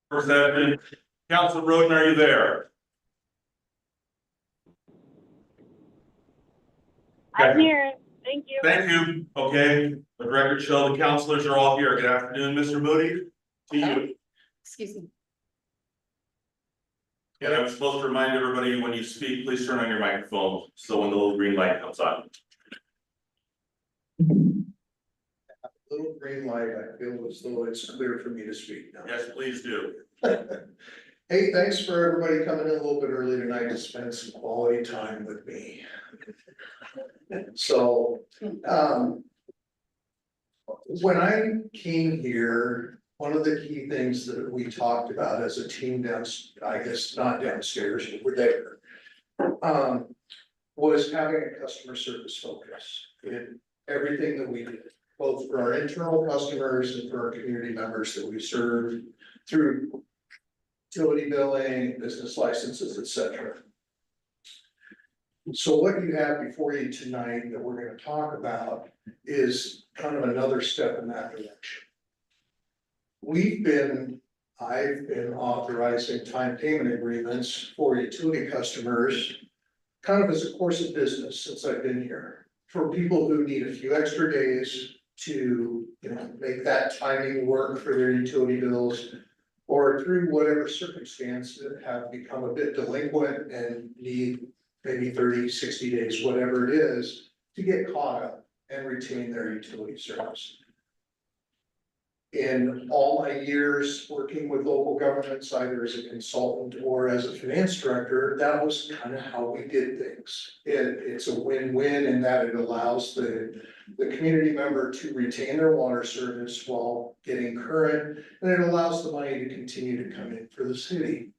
First session. Council Roden, are you there? I'm here. Thank you. Thank you. Okay, the record show the councilors are all here. Good afternoon, Mr. Moody. To you. Excuse me. And I was supposed to remind everybody when you speak, please turn on your microphone. So when the little green light comes on. Little green light, I feel as though it's clear for me to speak now. Yes, please do. Hey, thanks for everybody coming in a little bit early tonight to spend some quality time with me. So, when I came here, one of the key things that we talked about as a team I guess not downstairs, but we're there. Was having a customer service focus in everything that we did, both for our internal customers and for our community members that we serve through utility billing, business licenses, etc. So what you have before you tonight that we're gonna talk about is kind of another step in that direction. I've been authorizing time payment agreements for utility customers kind of as a course of business since I've been here. For people who need a few extra days to, make that timing work for their utility bills, or through whatever circumstance that have become a bit delinquent and need maybe 30, 60 days, whatever it is, to get caught up and retain their utility service. In all my years working with local governments, either as a consultant or as a finance director, that was kind of how we did things. It's a win-win in that it allows the community member to retain their water service while getting current, and it allows the money to continue to come in for the city.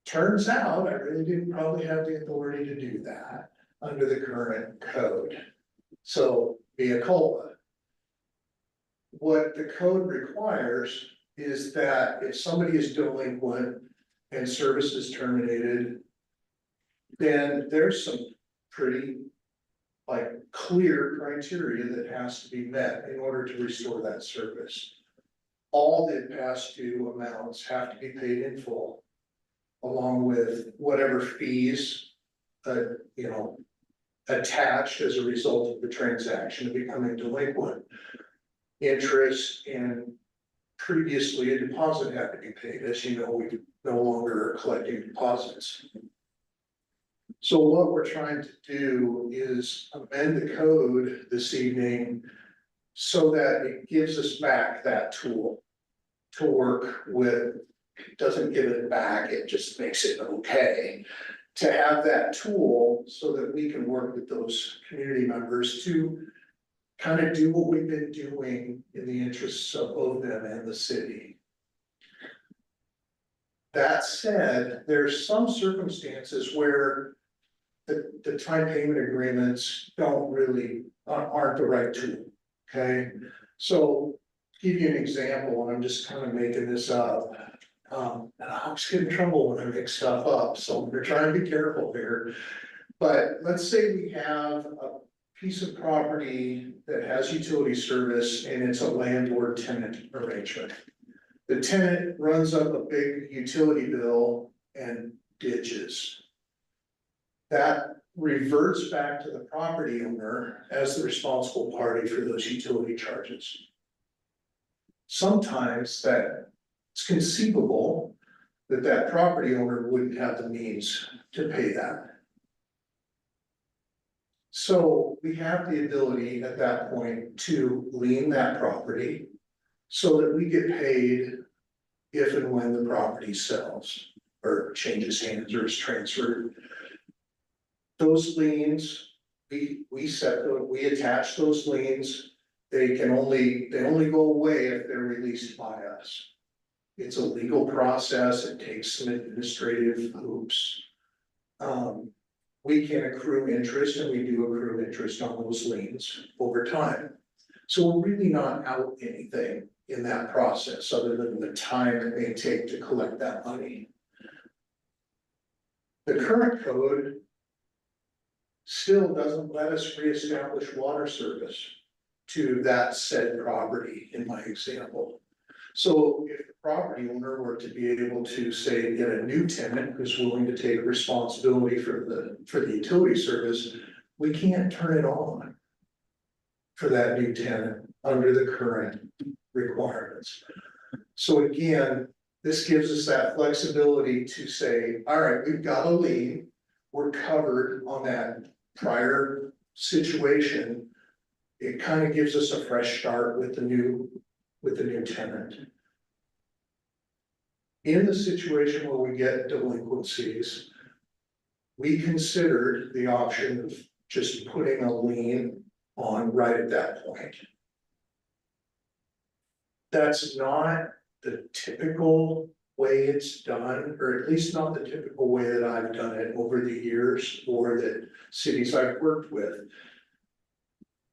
Turns out I really didn't probably have the authority to do that under the current code. So mea culpa. What the code requires is that if somebody is delinquent and service is terminated, then there's some pretty clear criteria that has to be met in order to restore that service. All the past due amounts have to be paid in full, along with whatever fees, attached as a result of the transaction of becoming delinquent. Interest and previously a deposit had to be paid. As you know, we no longer are collecting deposits. So what we're trying to do is amend the code this evening so that it gives us back that tool to work with. It doesn't give it back, it just makes it okay to have that tool so that we can work with those community members to kind of do what we've been doing in the interests of both them and the city. That said, there's some circumstances where the time payment agreements aren't the right tool, okay? So give you an example, and I'm just kind of making this up. And I always get in trouble when I make stuff up, so we're trying to be careful here. But let's say we have a piece of property that has utility service and it's a landlord-tenant arrangement. The tenant runs up a big utility bill and ditches. That reverts back to the property owner as the responsible party for those utility charges. Sometimes it's conceivable that that property owner wouldn't have the means to pay that. So we have the ability at that point to lien that property so that we get paid if and when the property sells or changes hands or is transferred. Those liens, we attach those liens. They only go away if they're released by us. It's a legal process. It takes some administrative hoops. We can accrue interest, and we do accrue interest on those liens over time. So we're really not out anything in that process other than the time it may take to collect that money. The current code still doesn't let us reestablish water service to that said property in my example. So if the property owner were to be able to say, get a new tenant who's willing to take responsibility for the utility service, we can't turn it on for that new tenant under the current requirements. So again, this gives us that flexibility to say, all right, we've got a lien, we're covered on that prior situation. It kind of gives us a fresh start with the new tenant. In the situation where we get delinquencies, we considered the option of just putting a lien on right at that point. That's not the typical way it's done, or at least not the typical way that I've done it over the years or that cities I've worked with.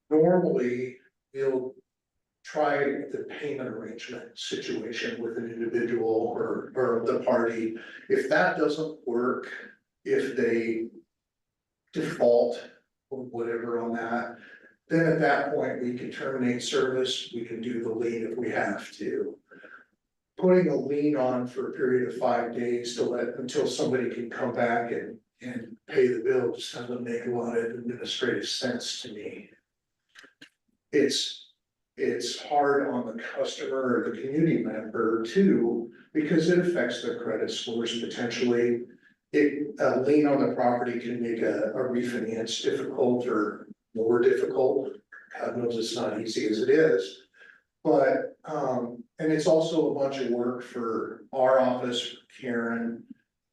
Normally, we'll try the payment arrangement situation with an individual or the party. If that doesn't work, if they default or whatever on that, then at that point, we can terminate service, we can do the lien if we have to. Putting a lien on for a period of 5 days until somebody can come back and pay the bill just doesn't make a lot of administrative sense to me. It's hard on the customer or the community member too, because it affects their credit scores potentially. A lien on the property can make a refinance difficult or more difficult. God knows it's not easy as it is. But, and it's also a bunch of work for our office, Karen,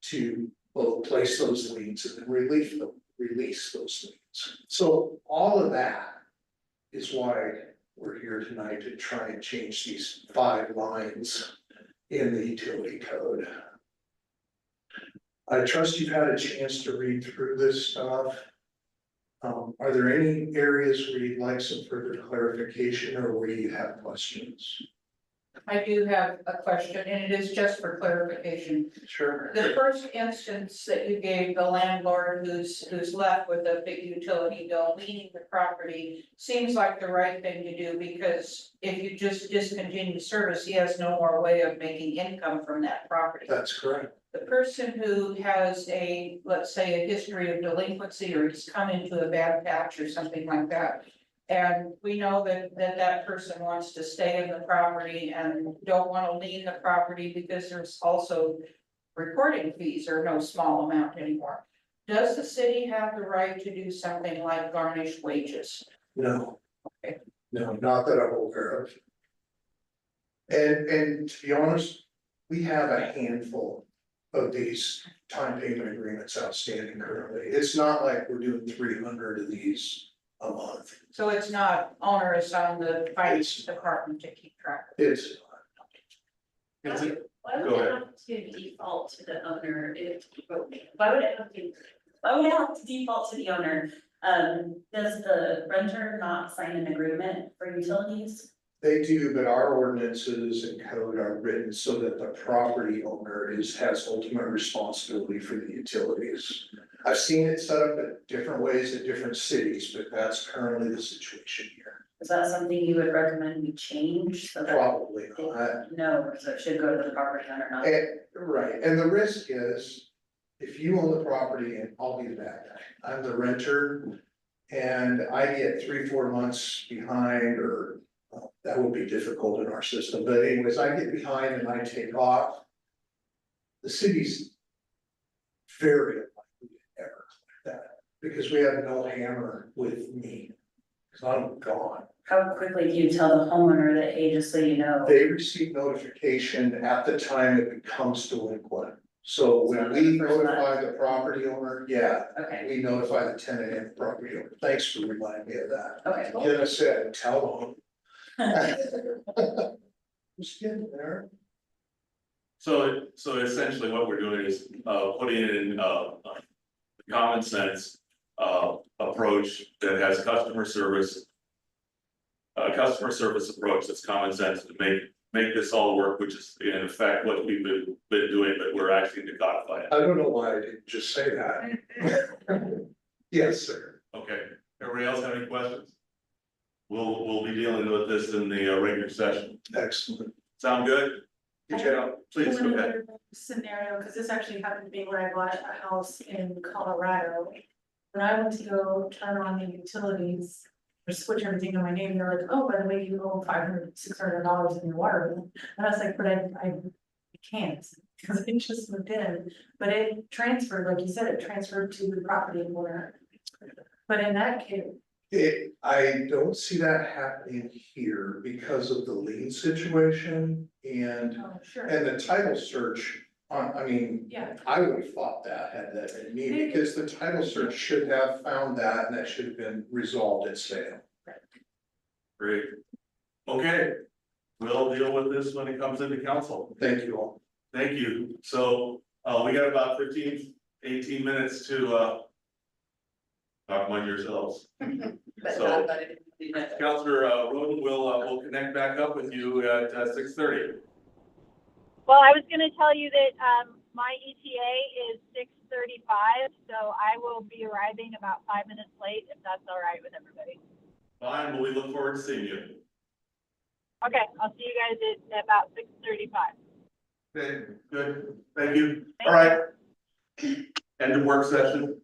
to both place those liens and then release those liens. So all of that is why we're here tonight, to try and change these 5 lines in the utility code. I trust you've had a chance to read through this stuff. Are there any areas where you'd like some further clarification or where you have questions? I do have a question, and it is just for clarification. Sure. The first instance that you gave, the landlord who's left with a big utility bill leaning the property, seems like the right thing to do, because if you just discontinue service, he has no more way of making income from that property. That's correct. The person who has a, let's say, a history of delinquency, or he's come into a bad patch or something like that. And we know that person wants to stay in the property and don't want to lien the property because there's also recording fees are no small amount anymore. Does the city have the right to do something like garnish wages? No. Okay. No, not that I'm aware of. And to be honest, we have a handful of these time payment agreements outstanding currently. It's not like we're doing 300 of these a month. So it's not onerous on the finance department to keep track of. It's Is it? Why would Go it ahead. have to default to the owner if, why would it have to default to the owner? Does the renter not sign an agreement for utilities? They do, but our ordinances and code are written so that the property owner has ultimate responsibility for the utilities. I've seen it set up in different ways at different cities, but that's currently the situation here. Is that something you would recommend we change so that? Probably not. No, so it should go to the property owner, not. Right, and the risk is, if you own the property, and I'll be the bad guy, I'm the renter. And I get 3-4 months behind, or that would be difficult in our system, but anyways, I get behind and I take off. The city's very unlikely to ever collect that, because we have no hammer with me, because I'm gone. How quickly do you tell the homeowner that, hey, just so you know? They receive notification at the time it becomes delinquent. So when we notify the property owner, yeah, Okay, we notify the tenant and the property owner. Thanks for reminding me of that. okay. Like I said, tell them. Just getting there. So essentially what we're doing is, putting in, a common sense, approach that has customer service. A customer service approach that's common sense to make this all work, which is in effect what we've been doing, but we're actually to codify it. I don't know why I didn't just say that. Yes, sir. Okay, everybody else have any questions? We'll be dealing with this in the regular session. Excellent. Sound good? Michelle, please go ahead. Another scenario, because this actually happened to be where I bought a house in Colorado. When I went to go turn on the utilities, or switch everything in my name, they're like, oh, by the way, you owe $500, $600 in your water bill. And I was like, but I can't, because it just moved in, but it transferred, like you said, it transferred to the property owner. But in that case, I don't see that happening here because of the lien situation and, oh, sure, and the title search. I mean, yeah, I would have thought that had that been me, because the title search should have found that and that should have been resolved at sale. Great. Okay, we'll deal with this when it comes into council. Thank you all. Thank you. So, we got about 15, 18 minutes to, talk among yourselves. So, Councilor Roden will connect back up with you at 6:30. Well, I was gonna tell you that, my ETA is 6:35, so I will be arriving about 5 minutes late, if that's all right with everybody. Fine, well, we look forward to seeing you. Okay, I'll see you guys at about 6:35. Okay, good. Thank you. All right. End of work session.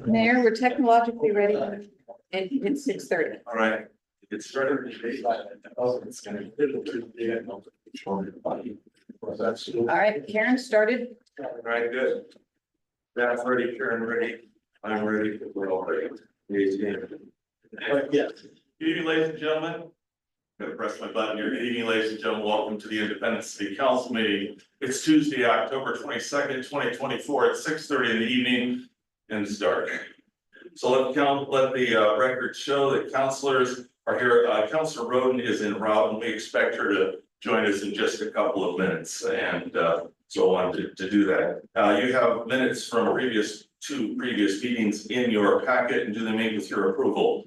Mayor, we're technologically ready and it's 6:30. All right, get started. All right, Karen started. All right, good. That's ready, Karen ready, I'm ready, we're all ready. Yeah. Good evening, ladies and gentlemen. I'm gonna press my button here. Good evening, ladies and gentlemen. Welcome to the Independence City Council meeting. It's Tuesday, October 22nd, 2024 at 6:30 in the evening and it's dark. So let the record show that councilors are here. Councilor Roden is en route and we expect her to join us in just a couple of minutes. And so I wanted to do that. You have minutes from two previous meetings in your packet, and do they make with your approval?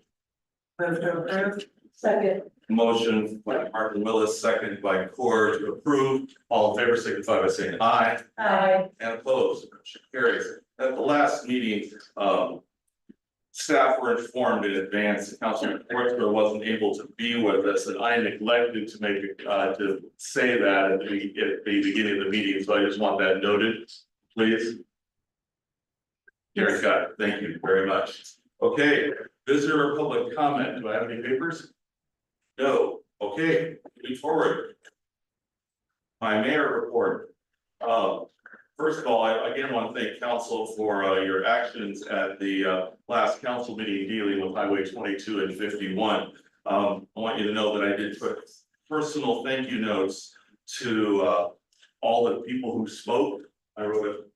Second. Motion by Martin Willis, second by Core to approve. All in favor, signify by saying aye. Aye. And opposed, motion carries. At the last meeting, staff were informed in advance that Councilman Porter wasn't able to be with us, and I neglected to to say that at the beginning of the meeting, so I just want that noted, please. Gary got it, thank you very much. Okay, visitor or public comment, do I have any papers? No, okay, moving forward. My mayor report. First of all, I again want to thank council for your actions at the last council meeting dealing with Highway 22 and 51. I want you to know that I did put personal thank you notes to all the people who spoke. I wrote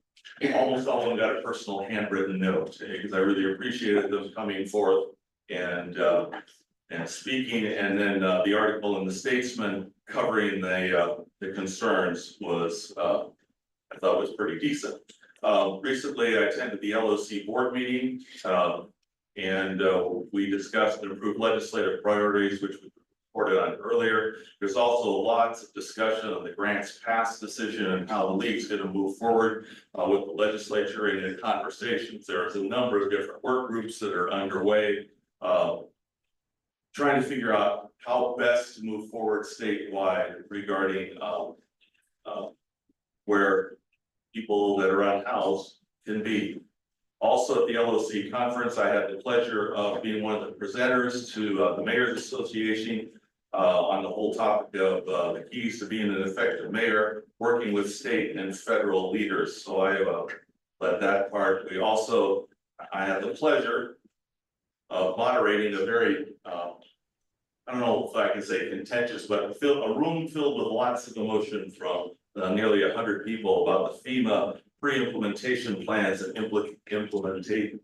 almost all of them got a personal handwritten note because I really appreciated them coming forth and speaking, and then the article in the Statesman covering the concerns was I thought was pretty decent. Recently, I attended the LOC board meeting, and we discussed and approved legislative priorities, which we reported on earlier. There's also lots of discussion on the grants pass decision and how the league's going to move forward with the legislature and in conversations. There's a number of different work groups that are underway, trying to figure out how best to move forward statewide regarding where people that are unhoused can be. Also at the LOC conference, I had the pleasure of being one of the presenters to the Mayor's Association on the whole topic of the keys to being an effective mayor, working with state and federal leaders. So I led that part. I had the pleasure of moderating a very, I don't know if I can say contentious, but a room filled with lots of emotion from nearly 100 people about the FEMA pre-implementation plans and implementation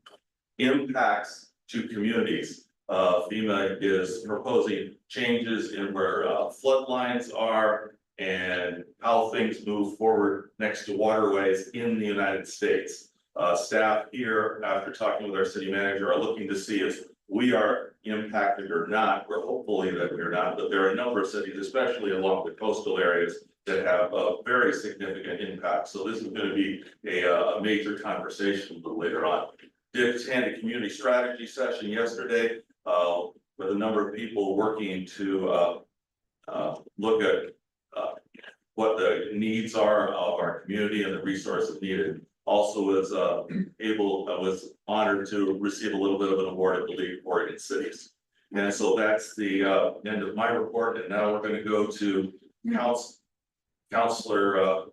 impacts to communities. FEMA is proposing changes in where flood lines are and how things move forward next to waterways in the United States. Staff here, after talking with our city manager, are looking to see if we are impacted or not. We're hopefully that we're not, but there are a number of cities, especially along the coastal areas, that have a very significant impact. So this is going to be a major conversation a little later on. Did attend a community strategy session yesterday with a number of people working to look at what the needs are of our community and the resources needed. Also was honored to receive a little bit of an award at the League of Oregon Cities. And so that's the end of my report. And now we're going to go to Councilor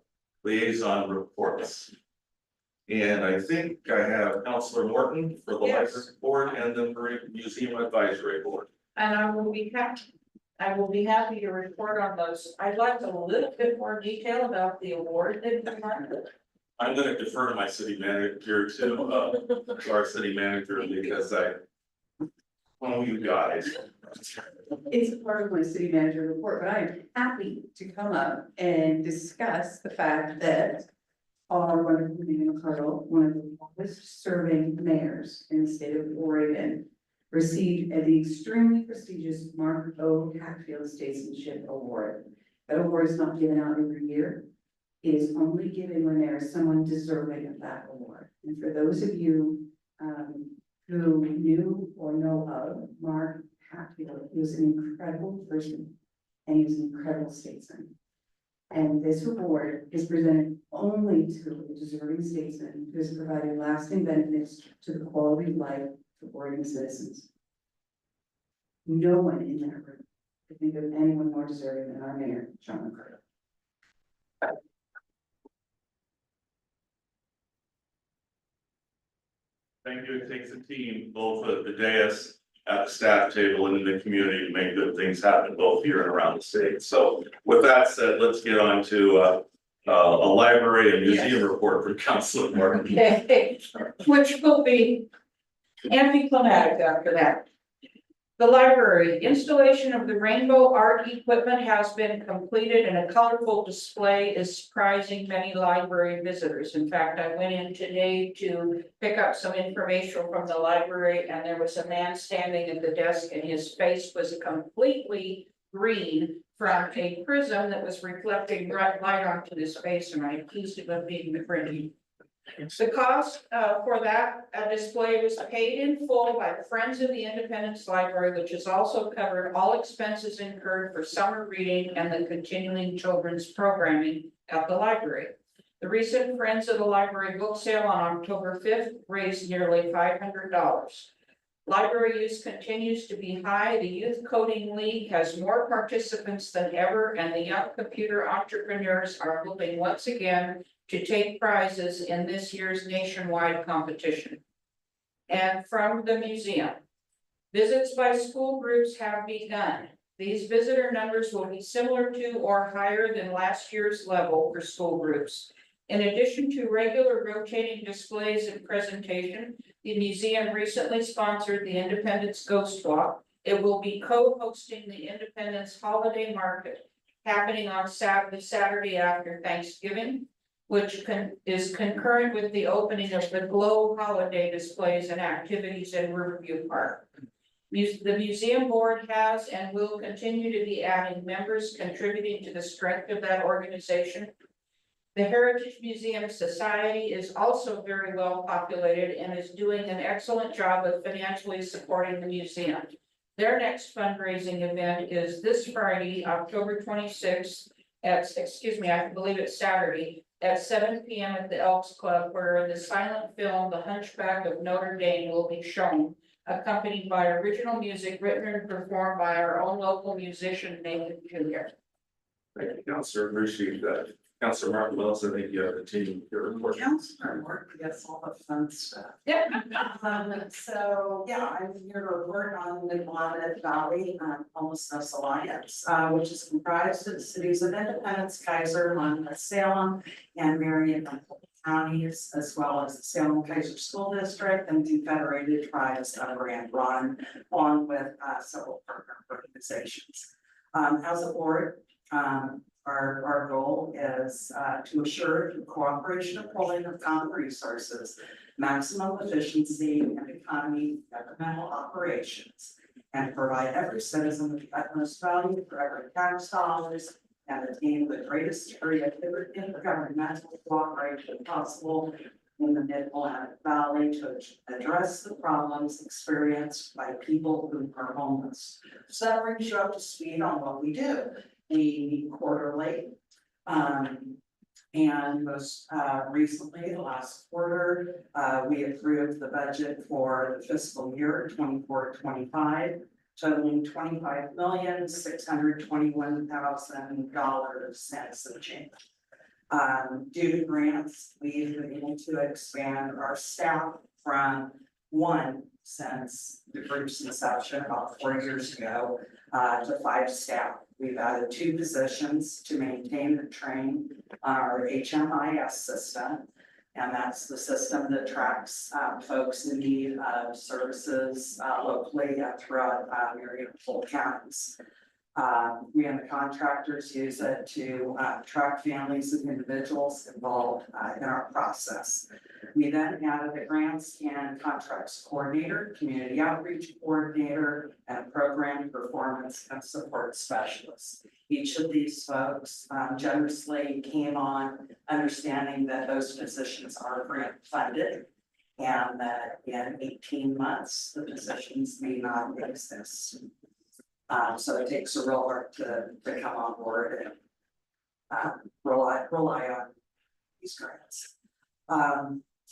liaison reports. And I think I have Councilor Morton for the Yes. library board and the museum advisory board. And I will be happy to report on those. I'd like a little bit more detail about the award that you won. I'm gonna defer to my city manager to our city manager because you guys. It's a part of my city manager report, but I am happy to come up and discuss the fact that our wonderful Mayor McCardle, one of the longest serving mayors in the state of Oregon, received the extremely prestigious Mark O. Hatfield Statesmanship Award. That award is not given out every year. It is only given when there is someone deserving of that award. And for those of you who knew or know of Mark Hatfield, he was an incredible person and he was an incredible statesman. And this award is presented only to a deserving statesman who has provided lasting benefits to the quality of life for Oregon citizens. No one in that room could think of anyone more deserving than our mayor, John McCarty. Thank you. It takes a team, both at the dais, at the staff table, and in the community to make good things happen, both here and around the state. So with that said, let's get on to a library and museum report from Councilor Martin. Okay, which will be anticlimactic after that. The library installation of the rainbow art equipment has been completed and a colorful display is surprising many library visitors. In fact, I went in today to pick up some information from the library and there was a man standing at the desk and his face was completely green from a prism that was reflecting bright light onto his face, and I accused him of being the Grinch. The cost for that display was paid in full by the Friends of the Independence Library, which has also covered all expenses incurred for summer reading and the continuing children's programming at the library. The recent Friends of the Library book sale on October 5th raised nearly $500. Library use continues to be high. The Youth Coding League has more participants than ever, and the young computer entrepreneurs are hoping once again to take prizes in this year's nationwide competition. And from the museum, visits by school groups have begun. These visitor numbers will be similar to or higher than last year's level for school groups. In addition to regular rotating displays and presentation, the museum recently sponsored the Independence Ghost Walk. It will be co-hosting the Independence Holiday Market happening on Saturday after Thanksgiving, which is concurrent with the opening of the Glow holiday displays and activities in Riverview Park. The museum board has and will continue to be adding members contributing to the strength of that organization. The Heritage Museum Society is also very well populated and is doing an excellent job of financially supporting the museum. Their next fundraising event is this Friday, October 26th I believe it's Saturday, at 7 p.m. at the Elks Club, where the silent film, The Hunchback of Notre Dame, will be shown, accompanied by original music written and performed by our own local musician, Nathan Jr. Thank you, Councilor. Appreciate that. Councilor Martin Wilson, I think you have the team your report. Counselor work, yes, all the fun stuff. Yeah. So, yeah, I'm here to report on the Willamette Valley Homelessness Alliance, which is comprised of the cities of Independence, Kaiser, Monmouth, Salem, and Marion counties, as well as the Salem Kaiser School District and Confederated Tribes of Grand Run, along with several partner organizations. As a board, our goal is to assure the cooperation and pooling of common resources, maximum efficiency and economy of governmental operations, and provide every citizen with the utmost value for every tax dollars and attain the greatest degree of intergovernmental cooperation possible in the Mid-Willamette Valley to address the problems experienced by people who are homeless. So that brings you up to speed on what we do. We meet quarterly, and most recently, the last quarter, we approved the budget for the fiscal year 24-25, totaling $25,621,000 and change. Due to grants, we've been able to expand our staff from one since the group's inception about 4 years ago to 5 staff. We've added 2 positions to maintain and train our HMIS system. And that's the system that tracks folks in need of services locally throughout Marion and Polk counties. We and the contractors use it to track families and individuals involved in our process. We then added a grants and contracts coordinator, community outreach coordinator, and a program performance and support specialist. Each of these folks generously came on understanding that those positions are grant funded and that in 18 months, the positions may not exist. So it takes a real heart to come on board rely on these grants.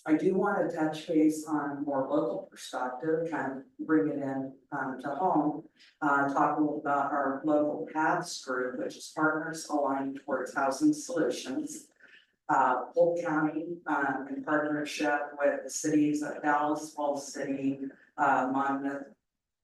I do want to touch base on more local perspective, kind of bring it in to home. Talk a little about our local paths group, which is Partners Aligned Towards Housing Solutions. Polk County, in partnership with the cities of Dallas, Falls City, Monmouth,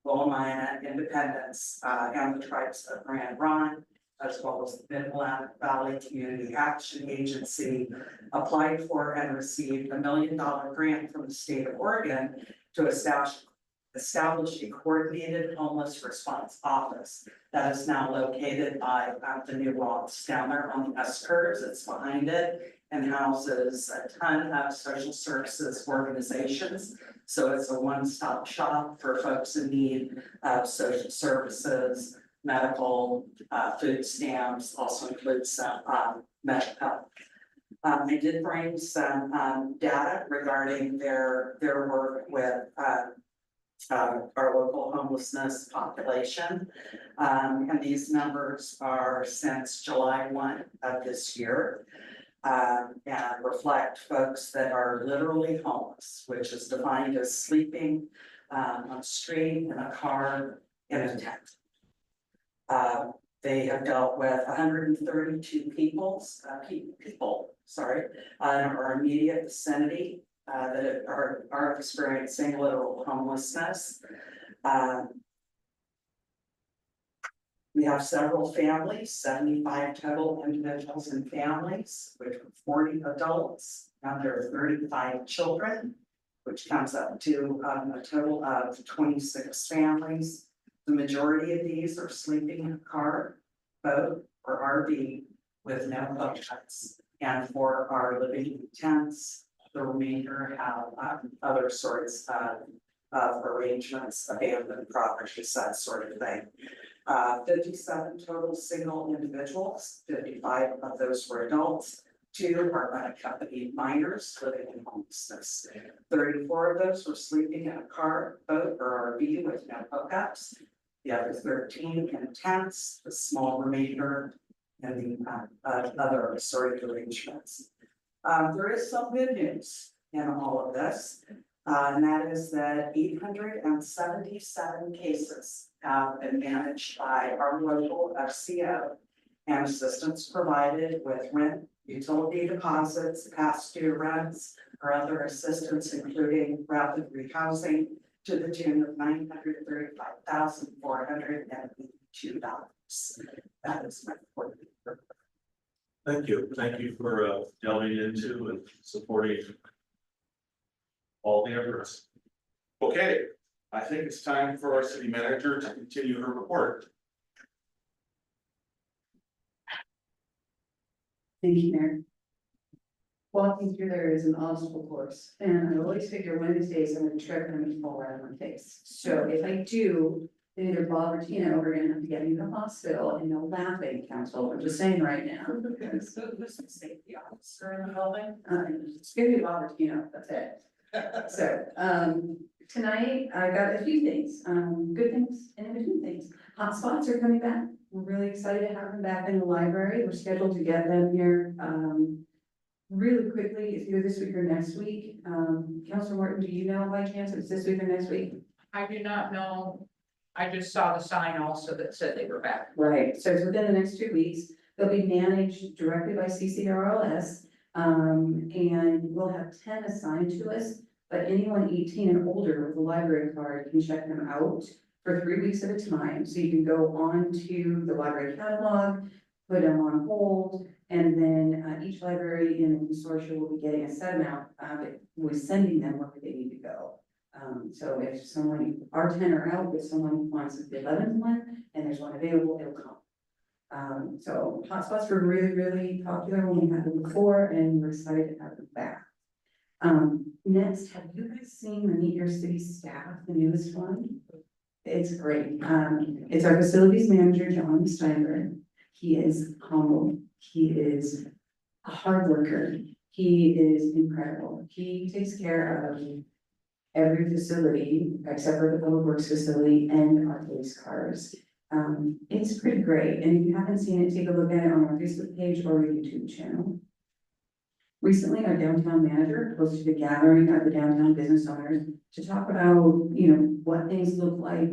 Willamette, Independence, and the tribes of Grand Ronde, as well as the Midland Valley Community Action Agency, applied for and received $1 million grant from the state of Oregon to establish a coordinated homeless response office that is now located by the new Roths down there on the S curves. It's behind it and houses a ton of social services organizations. So it's a one-stop shop for folks in need of social services, medical, food stamps, also includes some mental health. I did bring some data regarding their work with our local homelessness population. And these numbers are since July 1 of this year. And reflect folks that are literally homeless, which is defined as sleeping on the street, in a car, in a tent. They have dealt with 132 people, in our immediate vicinity that are experiencing literal homelessness. We have several families, 75 total individuals and families, which were 40 adults, and there are 35 children, which comes up to a total of 26 families. The majority of these are sleeping in a car, boat, or RV with no hookups. And for our living in tents, the remainder have other sorts of arrangements, abandoned properties, that sort of thing. 57 total single individuals, 55 of those were adults, 2 are unaccompanied minors living in homelessness. 34 of those were sleeping in a car, boat, or RV with no hookups. The other 13 in tents, the small remainder in the other assorted arrangements. There is some good news in all of this, and that is that 877 cases have been managed by our local FCO, and assistance provided with rent, utility deposits, past due rents, or other assistance, including rapid rehousing, to the tune of $935,482. That is my report. Thank you for delving into and supporting all the efforts. Okay, I think it's time for our city manager to continue her report. Thank you, Mayor. Walking through there is an obstacle course, and I always figure Wednesdays I'm gonna trip and I'm gonna fall right on my face. So if I do, then either Bob or Tina are gonna have to get me to the hospital, and no laughing, council, I'm just saying right now. Who's the safety officer in the building? It's gonna be Bob or Tina, that's it. So, tonight I got a few things, good things and in between things. Hotspots are coming back. We're really excited to have them back in the library. We're scheduled to get them here, really quickly, it's either this week or next week. Councilor Morton, do you know by chance if it's this week or next week? I do not know. I just saw the sign also that said they were back. Right, so it's within the next 2 weeks. They'll be managed directly by CCRLS. And we'll have 10 assigned to us, but anyone 18 and older with a library card can check them out for 3 weeks at a time. So you can go on to the library catalog, put them on hold, and then each library in the consortium will be getting a set amount, we're sending them where they need to go. So if someone, our 10 are out, if someone wants the 11th one, and there's one available, it'll come. So hotspots were really, really popular when we had them before, and we're excited to have them back. Next, have you guys seen the Meet Your City Staff, the newest one? It's great. It's our facilities manager, John Steinberg. He is humble. He is a hard worker. He is incredible. He takes care of every facility except for the public works facility and our police cars. It's pretty great, and if you haven't seen it, take a look at it on our Facebook page or our YouTube channel. Recently, our downtown manager hosted a gathering of the downtown business owners to talk about, what things look like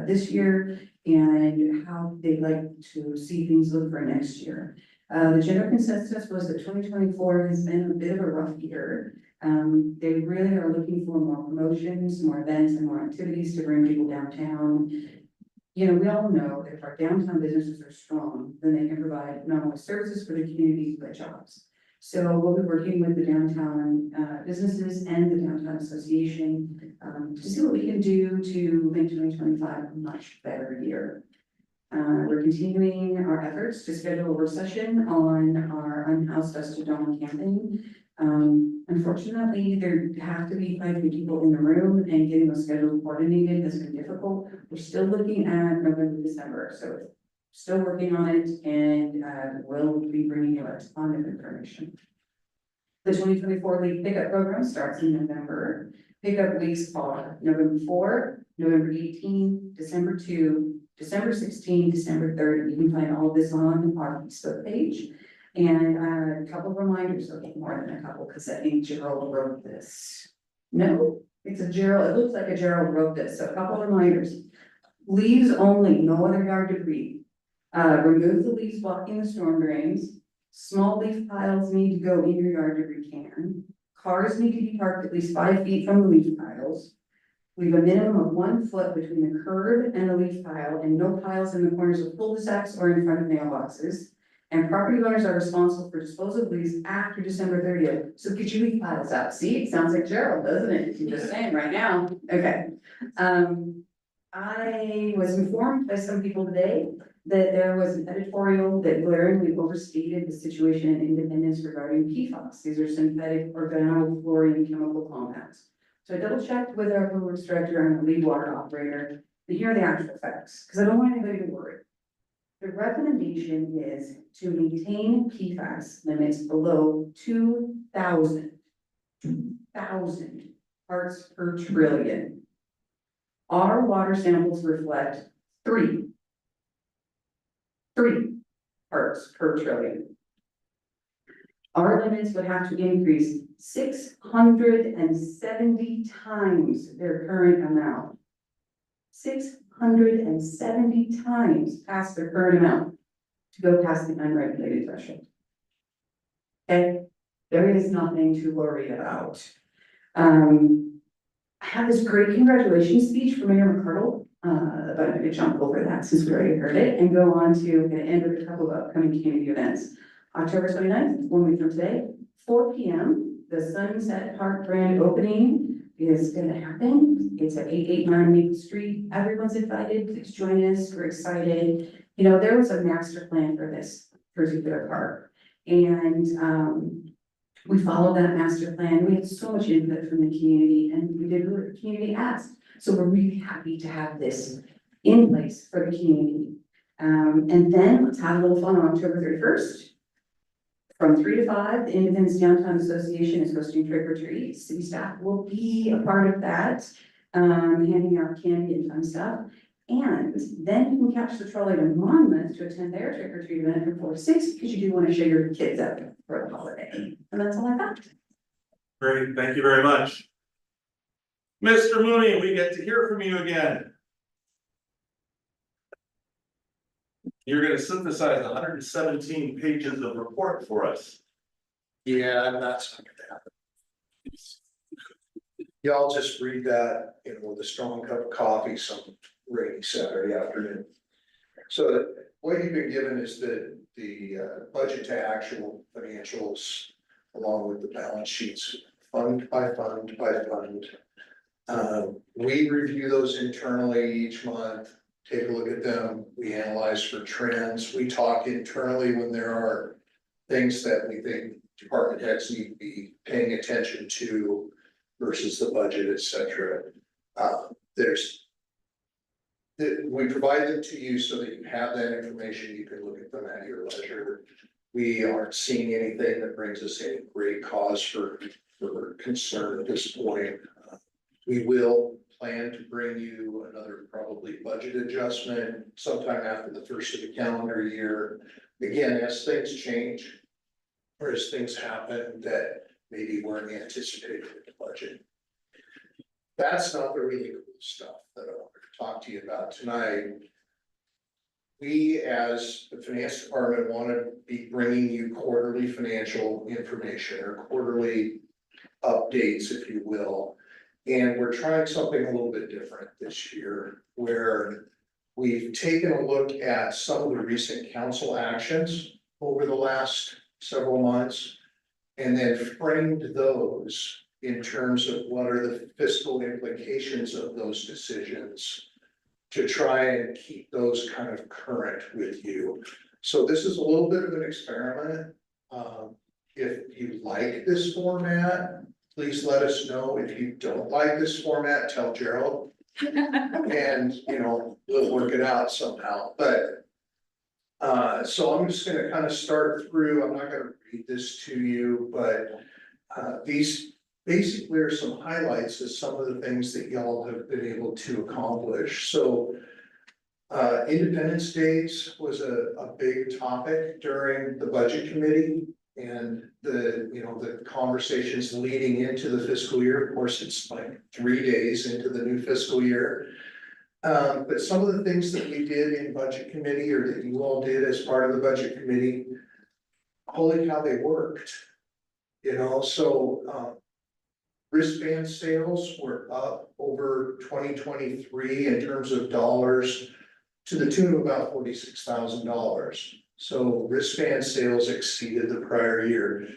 this year and how they'd like to see things look for next year. The general consensus was that 2024 has been a bit of a rough year. They really are looking for more promotions, more events, and more activities to bring people downtown. We all know that if our downtown businesses are strong, then they can provide not only services for the community, but jobs. So we'll be working with the downtown businesses and the downtown association to see what we can do to make 2025 a much better year. We're continuing our efforts to schedule a work session on our Unhoused Dusk to Dawn campaign. Unfortunately, there have to be quite a few people in the room, and getting those schedules coordinated has been difficult. We're still looking at November, December, so still working on it, and we'll be bringing you a ton of information. The 2024 league pickup program starts in November. Pickup weeks are November 4, November 18, December 2, December 16, December 3rd. You can find all of this on our Facebook page. And a couple of reminders, okay, more than a couple, because I think Gerald wrote this. No, it's a Gerald, it looks like a Gerald wrote this, so a couple of reminders. Leaves only, no other yard debris. Remove the leaves blocking the storm drains. Small leaf piles need to go in your yard if you can. Cars need to be parked at least 5 feet from the leaf piles. Leave a minimum of 1 foot between the curb and the leaf pile, and no piles in the corners of cul-de-sacs or in front of mailboxes. And property owners are responsible for disposal of leaves after December 30th. So get your leaf piles out. See, it sounds like Gerald, doesn't it? You're just saying right now. Okay. I was informed by some people today that there was an editorial that glaringly overstated the situation in Independence regarding PFAS. These are synthetic organofluorine chemical compounds. So I double checked with our public works director and the lead water operator to hear the actual facts, because I don't want anybody to worry. The recommendation is to maintain PFAS limits below 2,000 parts per trillion. Our water samples reflect 3 parts per trillion. Our limits would have to increase 670 times their current amount. 670 times past their current amount to go past the unregulated threshold. Okay, there is nothing to worry about. I have this great congratulations speech from Mayor McCardle, but I'm going to jump over that since we already heard it and go on to end with a couple of upcoming community events. October 29th, 1 week from today, 4 p.m., the Sunset Park grand opening is going to happen. It's at 889 Maple Street. Everyone's invited. Please join us. We're excited. There was a master plan for this particular park, and we followed that master plan. We had so much input from the community, and we did what the community asked. So we're really happy to have this in place for the community. And then let's have a little fun on October 31st. From 3 to 5, the Independence Downtown Association is hosting trick or treat. City staff will be a part of that, handing out candy and fun stuff. And then you can catch the trolley to Monmouth to attend their trick or treat event from 4 to 6, because you do want to show your kids up for the holiday. And that's all I got. Great, thank you very much. Mr. Mooney, we get to hear from you again. You're gonna synthesize 117 pages of report for us. Yeah, I'm not stuck at that. Y'all just read that, with a strong cup of coffee some rainy Saturday afternoon. So what you've been given is the budget to actual financials, along with the balance sheets, fund by fund by fund. We review those internally each month, take a look at them, we analyze for trends, we talk internally when there are things that we think department heads need to be paying attention to versus the budget, et cetera. We provide them to you so that you have that information, you can look at them at your leisure. We aren't seeing anything that brings us any great cause for concern at this point. We will plan to bring you another probably budget adjustment sometime after the first of the calendar year. Again, as things change, or as things happen that maybe weren't anticipated in the budget. That's not the really cool stuff that I want to talk to you about tonight. We, as the finance department, want to be bringing you quarterly financial information or quarterly updates, if you will. And we're trying something a little bit different this year, where we've taken a look at some of the recent council actions over the last several months, and then framed those in terms of what are the fiscal implications of those decisions, to try and keep those kind of current with you. So this is a little bit of an experiment. If you like this format, please let us know. If you don't like this format, tell Gerald. And, you know, we'll work it out somehow, but. So I'm just gonna kind of start through, I'm not gonna read this to you, but, these basically are some highlights of some of the things that y'all have been able to accomplish. So, Independence Days was a big topic during the budget committee. And the conversations leading into the fiscal year, of course, it's like 3 days into the new fiscal year. But some of the things that we did in budget committee, or that you all did as part of the budget committee, holy cow, they worked. So wristband sales were up over 2023 in terms of dollars, to the tune of about $46,000. So wristband sales exceeded the prior year.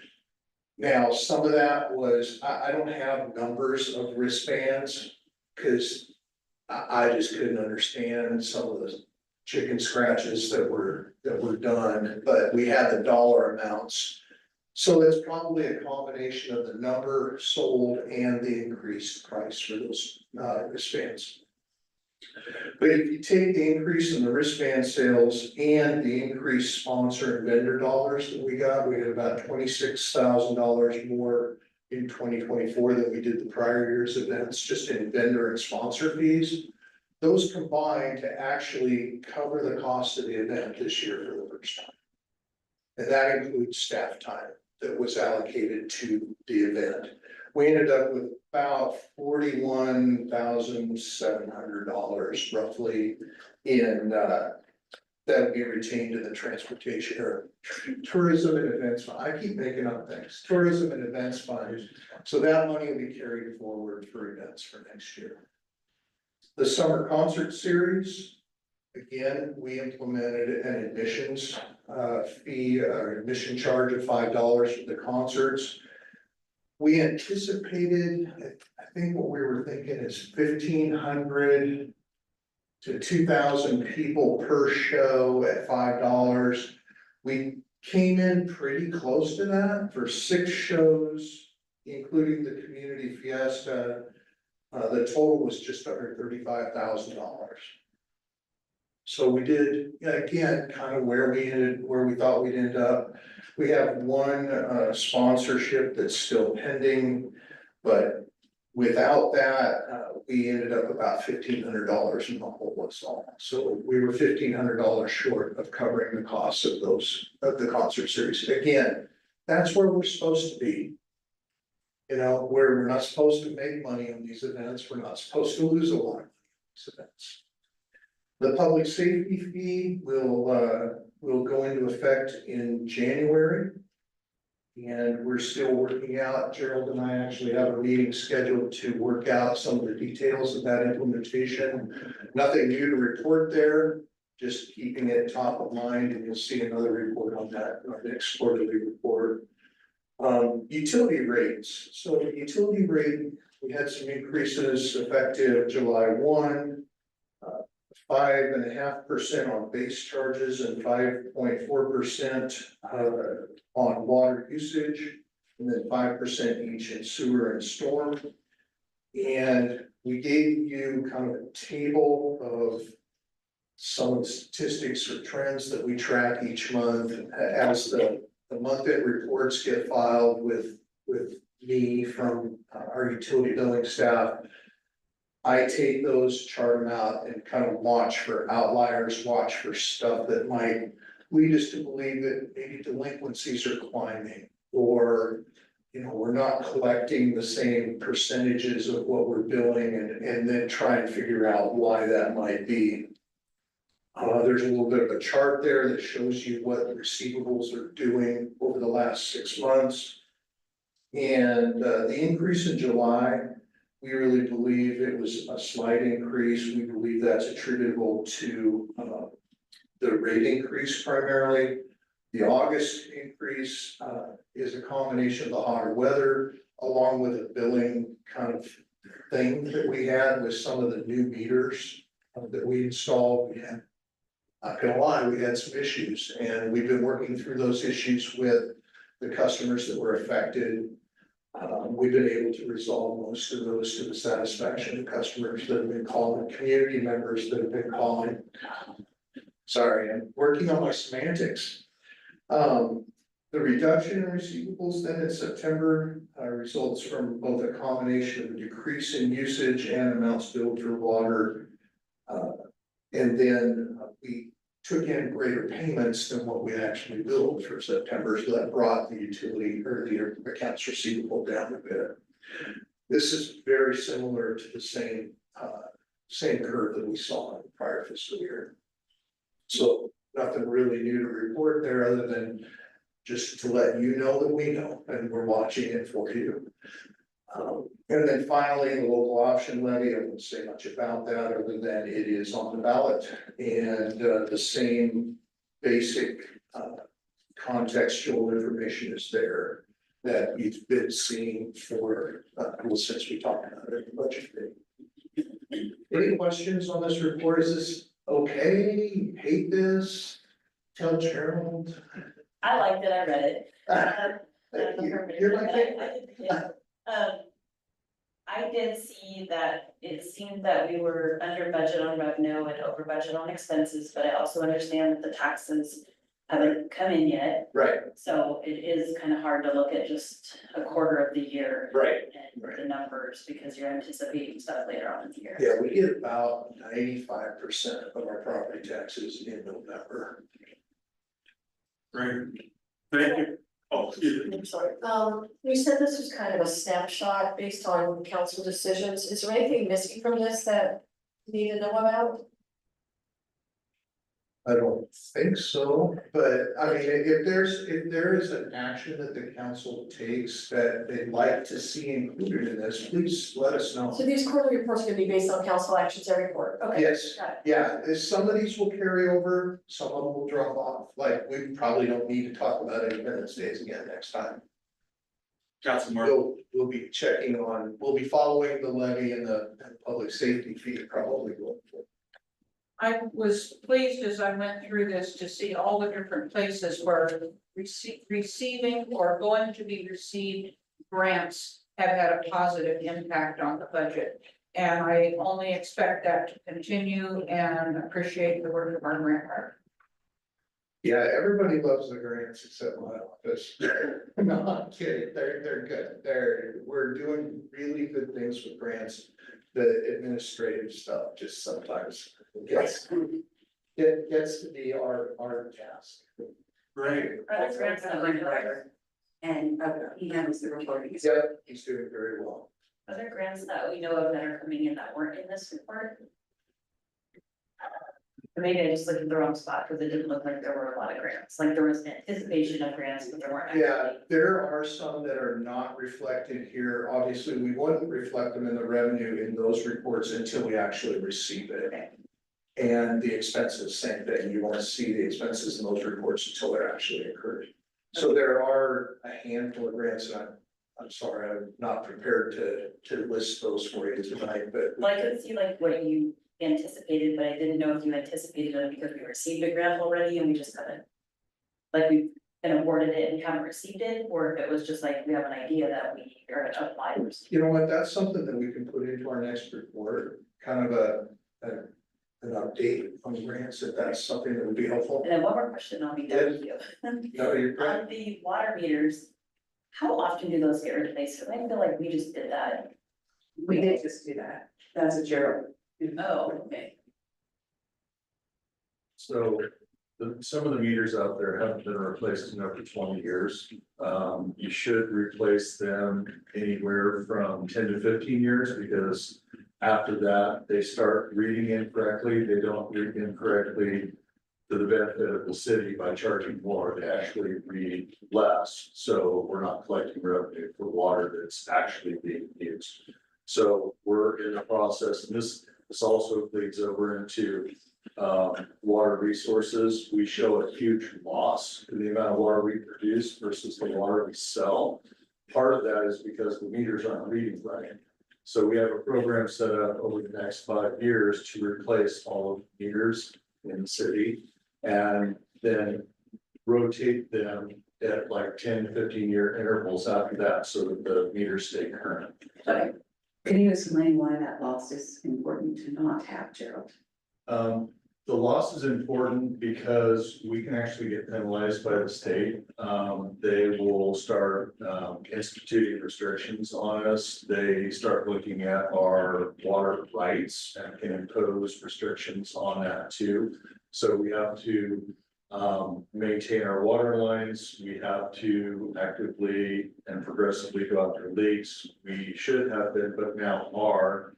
Now, some of that was, I don't have numbers of wristbands, because I just couldn't understand some of the chicken scratches that were done, but we had the dollar amounts. So it's probably a combination of the number sold and the increased price for those wristbands. But if you take the increase in the wristband sales and the increased sponsor and vendor dollars that we had about $26,000 more in 2024 than we did the prior year's events, just in vendor and sponsor fees. Those combined to actually cover the cost of the event this year for the first time. And that includes staff time that was allocated to the event. We ended up with about $41,700 roughly in that we retained in the transportation or tourism and events fund. I keep making up things, tourism and events fund. So that money will be carried forward for events for next year. The summer concert series, again, we implemented an admissions fee or admission charge of $5 for the concerts. We anticipated, I think what we were thinking is 1,500 to 2,000 people per show at $5. We came in pretty close to that for 6 shows, including the community fiesta. The total was just under $35,000. So we did, again, kind of where we thought we'd end up. We have one sponsorship that's still pending, but without that, we ended up about $1,500 in the whole installment. So we were $1,500 short of covering the costs of the concert series. Again, that's where we're supposed to be. Where we're not supposed to make money on these events, we're not supposed to lose a lot of money on these events. The public safety fee will go into effect in January. And we're still working out, Gerald and I actually have a meeting scheduled to work out some of the details of that implementation. Nothing new to report there, just keeping it top of mind, and you'll see another report on that in our next quarterly report. Utility rates. So the utility rate, we had some increases effective July 1. 5.5% on base charges and 5.4% on water usage, and then 5% each in sewer and storm. And we gave you kind of a table of some of the statistics or trends that we track each month as the month-end reports get filed with me from our utility billing staff. I take those, chart them out and kind of watch for outliers, watch for stuff that might lead us to believe that maybe delinquencies are climbing. Or, you know, we're not collecting the same percentages of what we're billing and then try and figure out why that might be. There's a little bit of a chart there that shows you what the receivables are doing over the last 6 months. And the increase in July, we really believe it was a slight increase. We believe that's attributable to the rate increase primarily. The August increase is a combination of the hotter weather along with a billing kind of thing that we had with some of the new meters that we installed. We had, not gonna lie, we had some issues, and we've been working through those issues with the customers that were affected. We've been able to resolve most of those to the satisfaction of customers that have been calling, community members that have been calling. Sorry, I'm working on my semantics. The reduction in receivables then in September results from both a combination of a decrease in usage and amounts billed for water. And then we took in greater payments than what we actually billed for September, so that brought the utility or the accounts receivable down a bit. This is very similar to the same curve that we saw in the prior fiscal year. So nothing really new to report there, other than just to let you know that we know, and we're watching it for you. And then finally, the local option levy, I won't say much about that, other than it is on the ballot, and the same basic contextual information is there that you've been seeing for, well, since we talked about it in the budget day. Any questions on this report? Is this okay? Hate this? Tell Gerald. I liked it, I read it. You're my favorite. I did see that it seemed that we were under budget on revenue and over budget on expenses, but I also understand that the taxes haven't come in yet. Right, So it is kind of hard to look at just a quarter of the year right. and the numbers, because you're anticipating stuff later on in the year. Yeah, we get about 95% of our property taxes in November. Great, thank you. Oh, excuse me. I'm sorry, you said this was kind of a snapshot based on council decisions. Is there anything missing from this that you need to know about? I don't think so, but I mean, if there is an action that the council takes that they'd like to see included in this, please let us know. So these quarterly reports are gonna be based on council actions every quarter, okay? Yes, Got it. yeah, some of these will carry over, some of them will drop off, like, we probably don't need to talk about Independence Days again next time. Councilman, We'll be checking on, we'll be following the levy and the public safety fee probably going forward. I was pleased as I went through this to see all the different places where receiving or going to be received grants have had a positive impact on the budget. And I only expect that to continue and appreciate the work of our grant writer. Yeah, everybody loves the grants except my office. No, I'm kidding, they're good, we're doing really good things with grants. The administrative stuff just sometimes gets to be our task. great, Are there grants that we know of? And he handles the reporting. Yeah, he's doing very well. Are there grants that we know of that are coming in that weren't in this report? Or maybe I just looked at the wrong spot, because it didn't look like there were a lot of grants, like there was anticipation of grants, but there weren't actually. Yeah, there are some that are not reflected here. Obviously, we wouldn't reflect them in the revenue in those reports until we actually receive it. Okay. And the expenses, same thing. You won't see the expenses in those reports until they're actually incurred. So there are a handful of grants, and I'm sorry, I'm not prepared to list those for you tonight, but. Well, I could see like what you anticipated, but I didn't know if you anticipated it because we received a grant already and we just haven't. Like we've been awarded it and haven't received it, or if it was just like we have an idea that we are gonna apply to receive. You know what, that's something that we can put into our next report, kind of an update on grants, if that's something that would be helpful. And then one more question, I'll be done with you. No, you're right. On the water meters, how often do those get replaced? Because I feel like we just did that We did just do that. That's a Gerald. Oh, okay. So some of the meters out there haven't been replaced in over 20 years. You should replace them anywhere from 10 to 15 years because after that, they start reading incorrectly. They don't read incorrectly to the benefit of the city by charging more. They actually read less. So we're not collecting revenue for water that's actually being used. So we're in the process, and this also bleeds over into water resources. We show a huge loss in the amount of water we produce versus the water we sell. Part of that is because the meters aren't reading right. So we have a program set up over the next 5 years to replace all of the meters in the city and then rotate them at like 10, 15-year intervals after that so that the meters stay current. Okay. Can you explain why that loss is important to not have, Gerald? The loss is important because we can actually get penalized by the state. They will start instituting restrictions on us. They start looking at our water rights and can impose restrictions on that too. So we have to maintain our water lines. We have to actively and progressively go after leaks. We should have been, but now are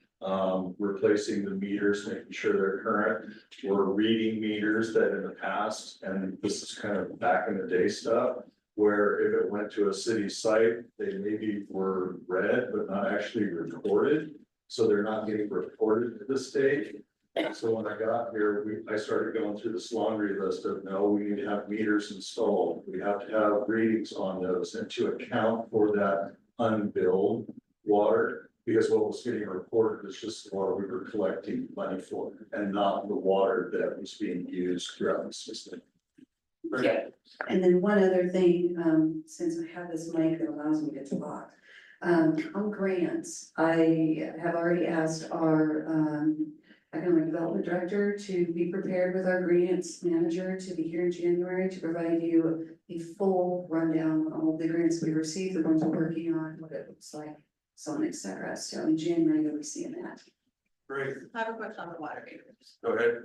replacing the meters, making sure they're current. We're reading meters that in the past, and this is kind of back in the day stuff, where if it went to a city site, they maybe were read, but not actually recorded. So they're not getting reported to the state. So when I got here, I started going through this laundry list of, no, we need to have meters installed. We have to have readings on those and to account for that unbilled water. Because what was getting reported is just the water we were collecting money for and not the water that was being used throughout the system. Yeah. And then one other thing, since I have this mic that allows me to talk. On grants, I have already asked our economic development director to be prepared with our grants manager to be here in January to provide you a full rundown on all of the grants we received, the ones we're working on, what it looks like, so on, et cetera. So in January, you'll be seeing that. Great, I have a question on the water meters. go ahead.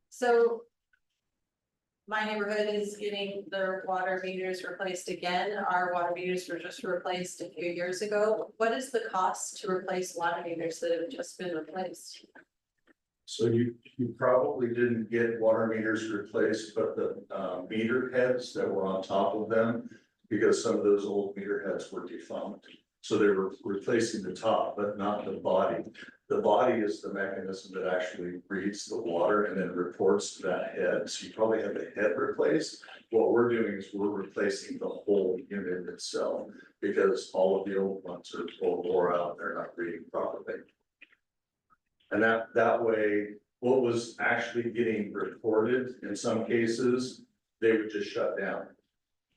So my neighborhood is getting their water meters replaced again. Our water meters were just replaced a few years ago. What is the cost to replace water meters that have just been replaced? So you probably didn't get water meters replaced, but the meter heads that were on top of them, because some of those old meter heads were defunct. So they were replacing the top, but not the body. The body is the mechanism that actually reads the water and then reports to that head. So you probably have the head replaced. What we're doing is we're replacing the whole unit itself because all of the old ones are wore out. They're not reading properly. And that way, what was actually getting reported in some cases, they would just shut down.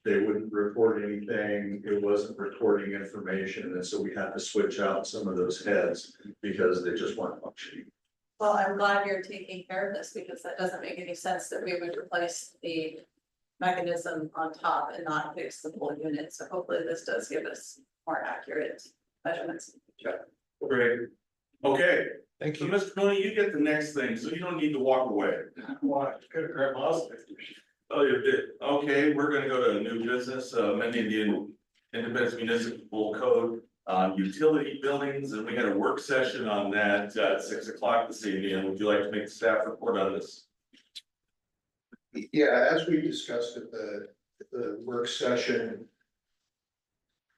They wouldn't report anything, it wasn't recording information, and so we had to switch out some of those heads because they just weren't functioning. Well, I'm glad you're taking care of this because that doesn't make any sense that we would replace the mechanism on top and not fix the whole unit. So hopefully this does give us more accurate measurements. Great. Okay, Thank so Mr. Mooney, you get the next thing, so you don't need to walk away. Oh, you did, okay, we're gonna go to new business, amending the Independence Municipal Code on utility buildings, and we had a work session on that at 6 o'clock this evening. Would you like to make the staff report on this? Yeah, as we discussed at the work session.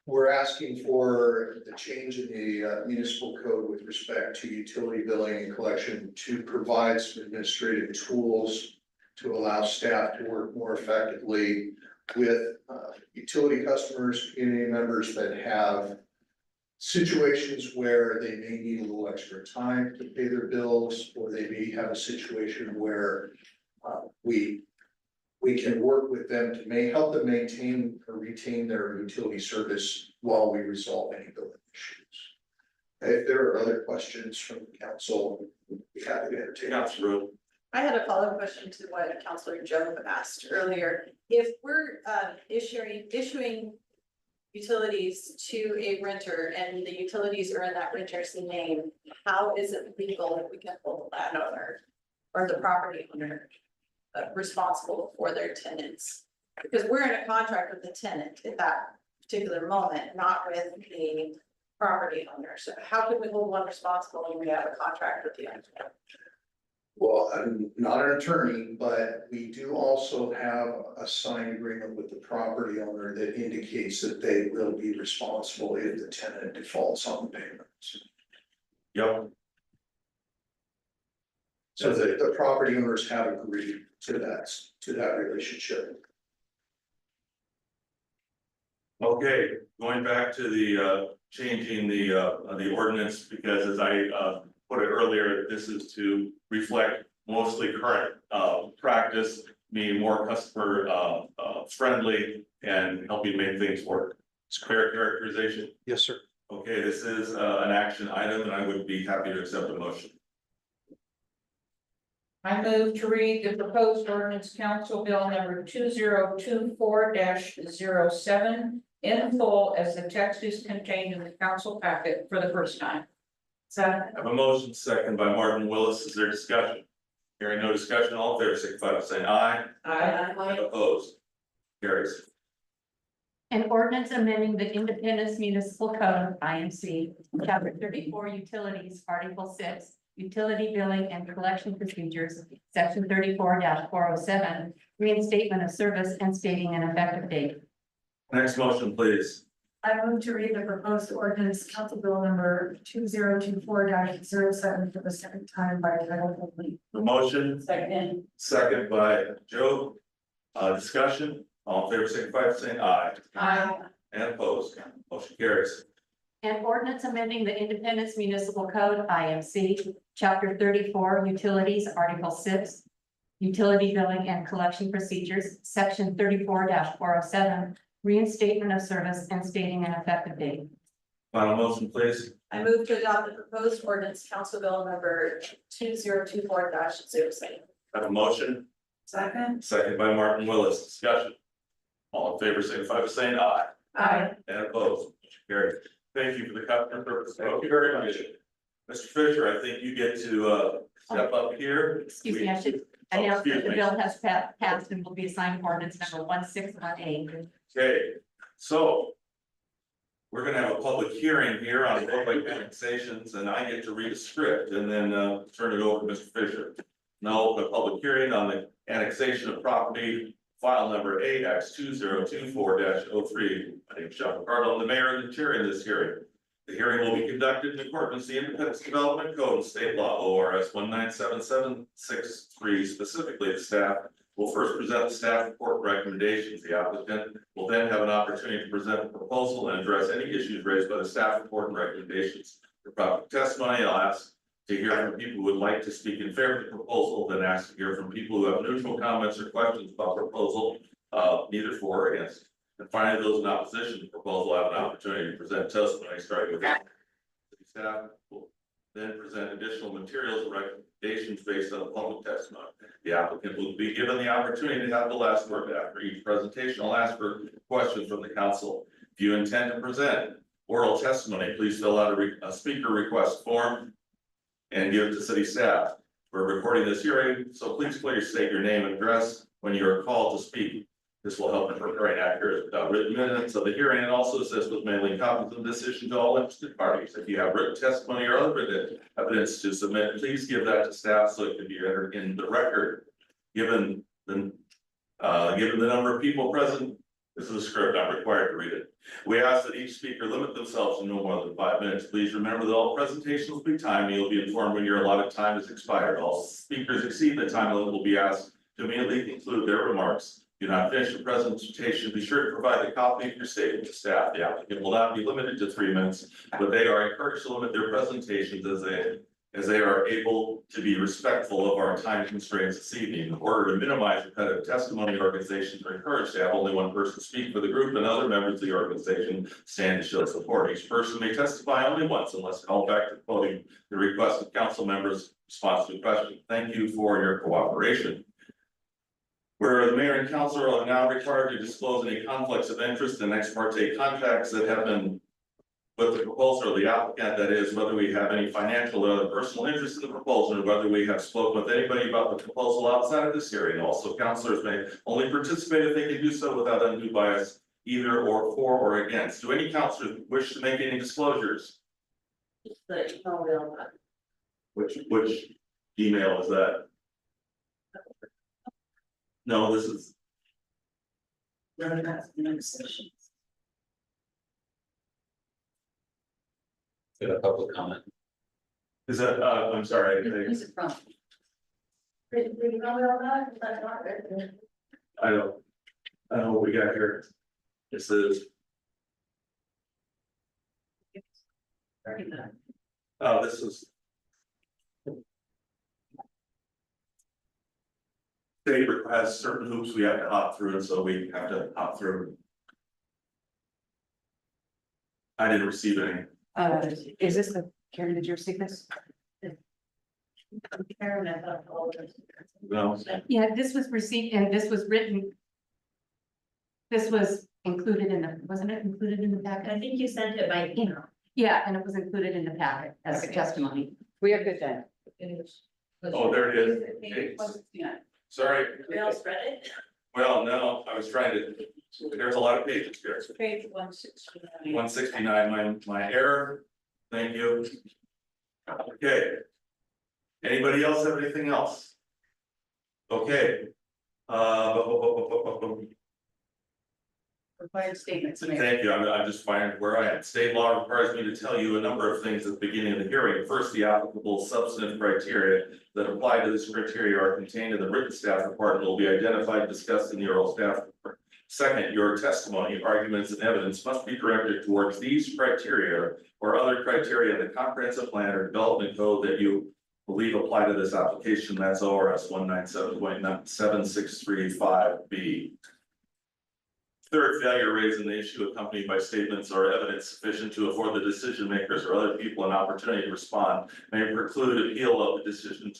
We're asking for the change in the municipal code with respect to utility billing and collection to provide some administrative tools to allow staff to work more effectively with utility customers, community members that have situations where they may need a little extra time to pay their bills, or they may have a situation where we can work with them to help them maintain or retain their utility service while we resolve any billing issues. If there are other questions from the council, we'd be happy to entertain. Councilor, I had a follow-up question to what Councilor Joe asked earlier. If we're issuing utilities to a renter and the utilities are in that renter's name, how is it legal if we can hold the landowner or the property owner responsible for their tenants? Because we're in a contract with the tenant at that particular moment, not with the property owner. So how can we hold one responsible when we have a contract with the other? Well, I'm not an attorney, but we do also have a signed agreement with the property owner that indicates that they will be responsible if the tenant defaults on payments. Yep, So the property owners have agreed to that relationship. okay, going back to the changing the ordinance, because as I put it earlier, this is to reflect mostly current practice, being more customer friendly and helping make things work. It's clear characterization. Yes, sir. Okay, this is an action item and I would be happy to accept a motion. I move to read the proposed ordinance council bill number 2024-07 in full as the text is contained in the council packet for the first time. So I have a motion second by Martin Willis. Is there discussion? Hearing no discussion, all in favor, signify by saying aye. Opposed? Carries. An ordinance amending the Independence Municipal Code, IMC, Chapter 34, Utilities, Article 6, Utility Billing and Collection Procedures, Section 34-407, reinstatement of service and stating an effective date. Next motion, please. I move to read the proposed ordinance council bill number 2024-07 for the second time by title only. The motion, second by Joe. Discussion, all in favor, signify by saying aye. Aye. And opposed, motion carries. An ordinance amending the Independence Municipal Code, IMC, Chapter 34, Utilities, Article 6, Utility Billing and Collection Procedures, Section 34-407, reinstatement of service and stating an effective date. Final motion, please. I move to adopt the proposed ordinance council bill number 2024-07. Have a motion, Second. second by Martin Willis. Discussion. All in favor, signify by saying aye. Aye. And opposed, motion carries. Thank you for the customer service. Thank you very much. Mr. Fisher, I think you get to step up here. Excuse me, I should announce that the bill has passed and will be assigned ordinance number 1618. Okay, so. We're gonna have a public hearing here on public annexations and I get to read a script and then turn it over to Mr. Fisher. Now, open a public hearing on the annexation of property, file number AX 2024-03. My name is Sean McCardle, I'm the mayor and the chair in this hearing. The hearing will be conducted in accordance with the Independence Development Code and State Law ORS 197763. Specifically, the staff will first present the staff report recommendations. The applicant will then have an opportunity to present a proposal and address any issues raised by the staff report and recommendations. For public testimony, I'll ask to hear from people who would like to speak in favor of the proposal, then ask to hear from people who have neutral comments or questions about the proposal, neither for or against. And finally, those in opposition to the proposal have an opportunity to present testimony, starting with the staff will then present additional materials and recommendations based on the public testimony. The applicant will be given the opportunity to have the last word. After each presentation, I'll ask for questions from the council. If you intend to present oral testimony, please fill out a speaker request form and give it to city staff. We're recording this hearing, so please clearly state your name and address when you are called to speak. This will help in preparing accurate written minutes of the hearing and also assist with mailing copies of this issue to all interested parties. If you have written testimony or other written evidence to submit, please give that to staff so it can be entered in the record. Given the number of people present, this is a script, I'm required to read it. We ask that each speaker limit themselves to no more than 5 minutes. Please remember that all presentations will be timed. You'll be informed when your allotted time is expired. All speakers exceed the time limit will be asked to immediately conclude their remarks. Do not finish your presentation. Be sure to provide a copy of your statement to staff. The applicant will not be limited to 3 minutes, but they are encouraged to limit their presentations as they are able to be respectful of our time constraints this evening. In order to minimize repetitive testimony, organizations are encouraged to have only one person speak for the group and other members of the organization stand to show support. Each person may testify only once unless called back to the podium. The request of council members' response to the question. Thank you for your cooperation. Where the mayor and council are now required to disclose any conflicts of interest and ex parte contacts that have been with the proposal or the applicant, that is, whether we have any financial or other personal interest in the proposal, or whether we have spoken with anybody about the proposal outside of this hearing. Also, councilors may only participate if they can do so without undue bias, either or for or against. Do any councilors wish to make any disclosures? Which email is that? No, this is, Get a public comment. is that, I'm sorry, Who's it from? I don't know what we got here. This is, oh, this is. State has certain hoops we have to hop through, and so we have to hop through. I didn't receive any. Is this the, Karen, did you receive this? No, Yeah, this was received and this was written. This was included in the, wasn't it included in the packet? I think you sent it by email. Yeah, and it was included in the packet as a testimony. We have good time. oh, there it is. Okay. Sorry. We all spread it. Well, no, I was trying to, there's a lot of pages here. Page 169. 169, my error. Thank you. Okay. Anybody else have anything else? Okay. Required statements, Mayor. Thank you, I'm just finding where I am. State law requires me to tell you a number of things at the beginning of the hearing. First, the applicable substantive criteria that apply to this criteria are contained in the written staff report and will be identified, discussed in the oral staff report. Second, your testimony, arguments, and evidence must be directed towards these criteria or other criteria in the comprehensive plan or development code that you believe apply to this application. That's ORS 197.7635B. Third, failure raised in the issue accompanied by statements or evidence sufficient to afford the decision makers or other people an opportunity to respond may preclude appeal of the decision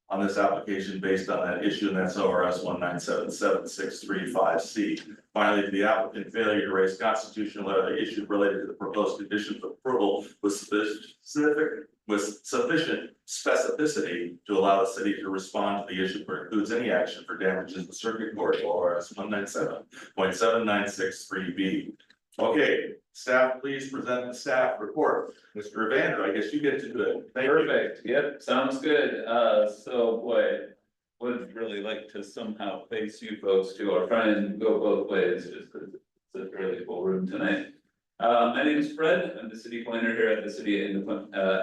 on this application based on that issue, and that's ORS 197.7635C. Finally, the applicant failure to raise constitutional or other issue related to the proposed conditions of approval with sufficient specificity to allow the city to respond to the issue precludes any action for damages in circuit court or ORS 197.7963B. Okay, staff, please present the staff report. Mr. Evander, I guess you get to do it. Thank you. Perfect, yep, sounds good, so boy, would really like to somehow face you folks too, or try and go both ways, just because it's a really full room tonight. My name is Fred, I'm the city planner here at the City of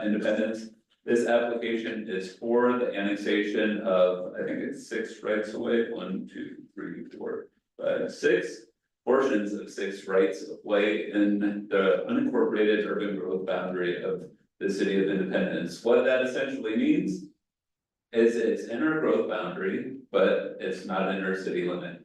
Independence. This application is for the annexation of, I think it's 6 rights away, 1, 2, 3, 4, 5, 6. Portions of 6 rights of way in the unincorporated urban growth boundary of the City of Independence. What that essentially means is it's in our growth boundary, but it's not in our city limit.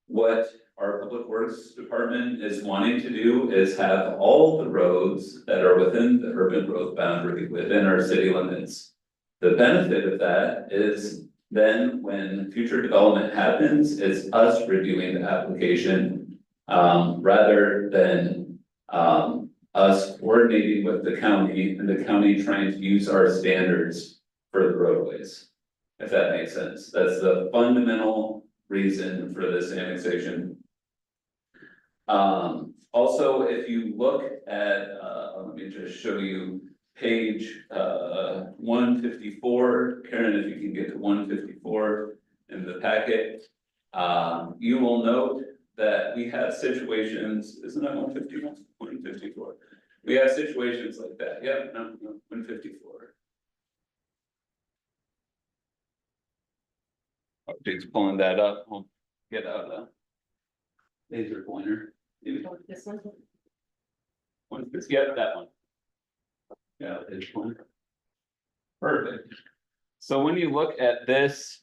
What our Public Works Department is wanting to do is have all the roads that are within the urban growth boundary within our city limits. The benefit of that is then when future development happens, it's us reviewing the application. Rather than us coordinating with the county and the county trying to use our standards for the roadways. If that makes sense, that's the fundamental reason for this annexation. Also, if you look at, let me just show you page 154, Karen, if you can get to 154 in the packet. You will note that we have situations, isn't that 151? 154. We have situations like that, yep, no, 154. Oh, Jake's pulling that up, we'll get out the laser pointer. Maybe This one? Yeah, that one. Yeah, this one. Perfect. So when you look at this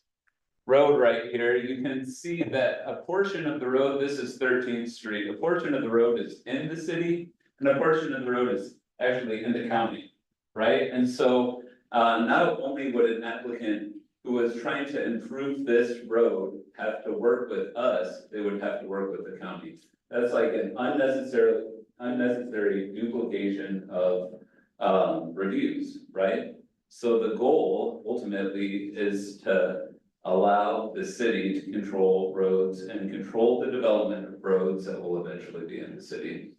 road right here, you can see that a portion of the road, this is 13th Street, a portion of the road is in the city and a portion of the road is actually in the county, right? And so not only would an applicant who was trying to improve this road have to work with us, they would have to work with the county. That's like an unnecessary duplication of reviews, right? So the goal ultimately is to allow the city to control roads and control the development of roads that will eventually be in the city.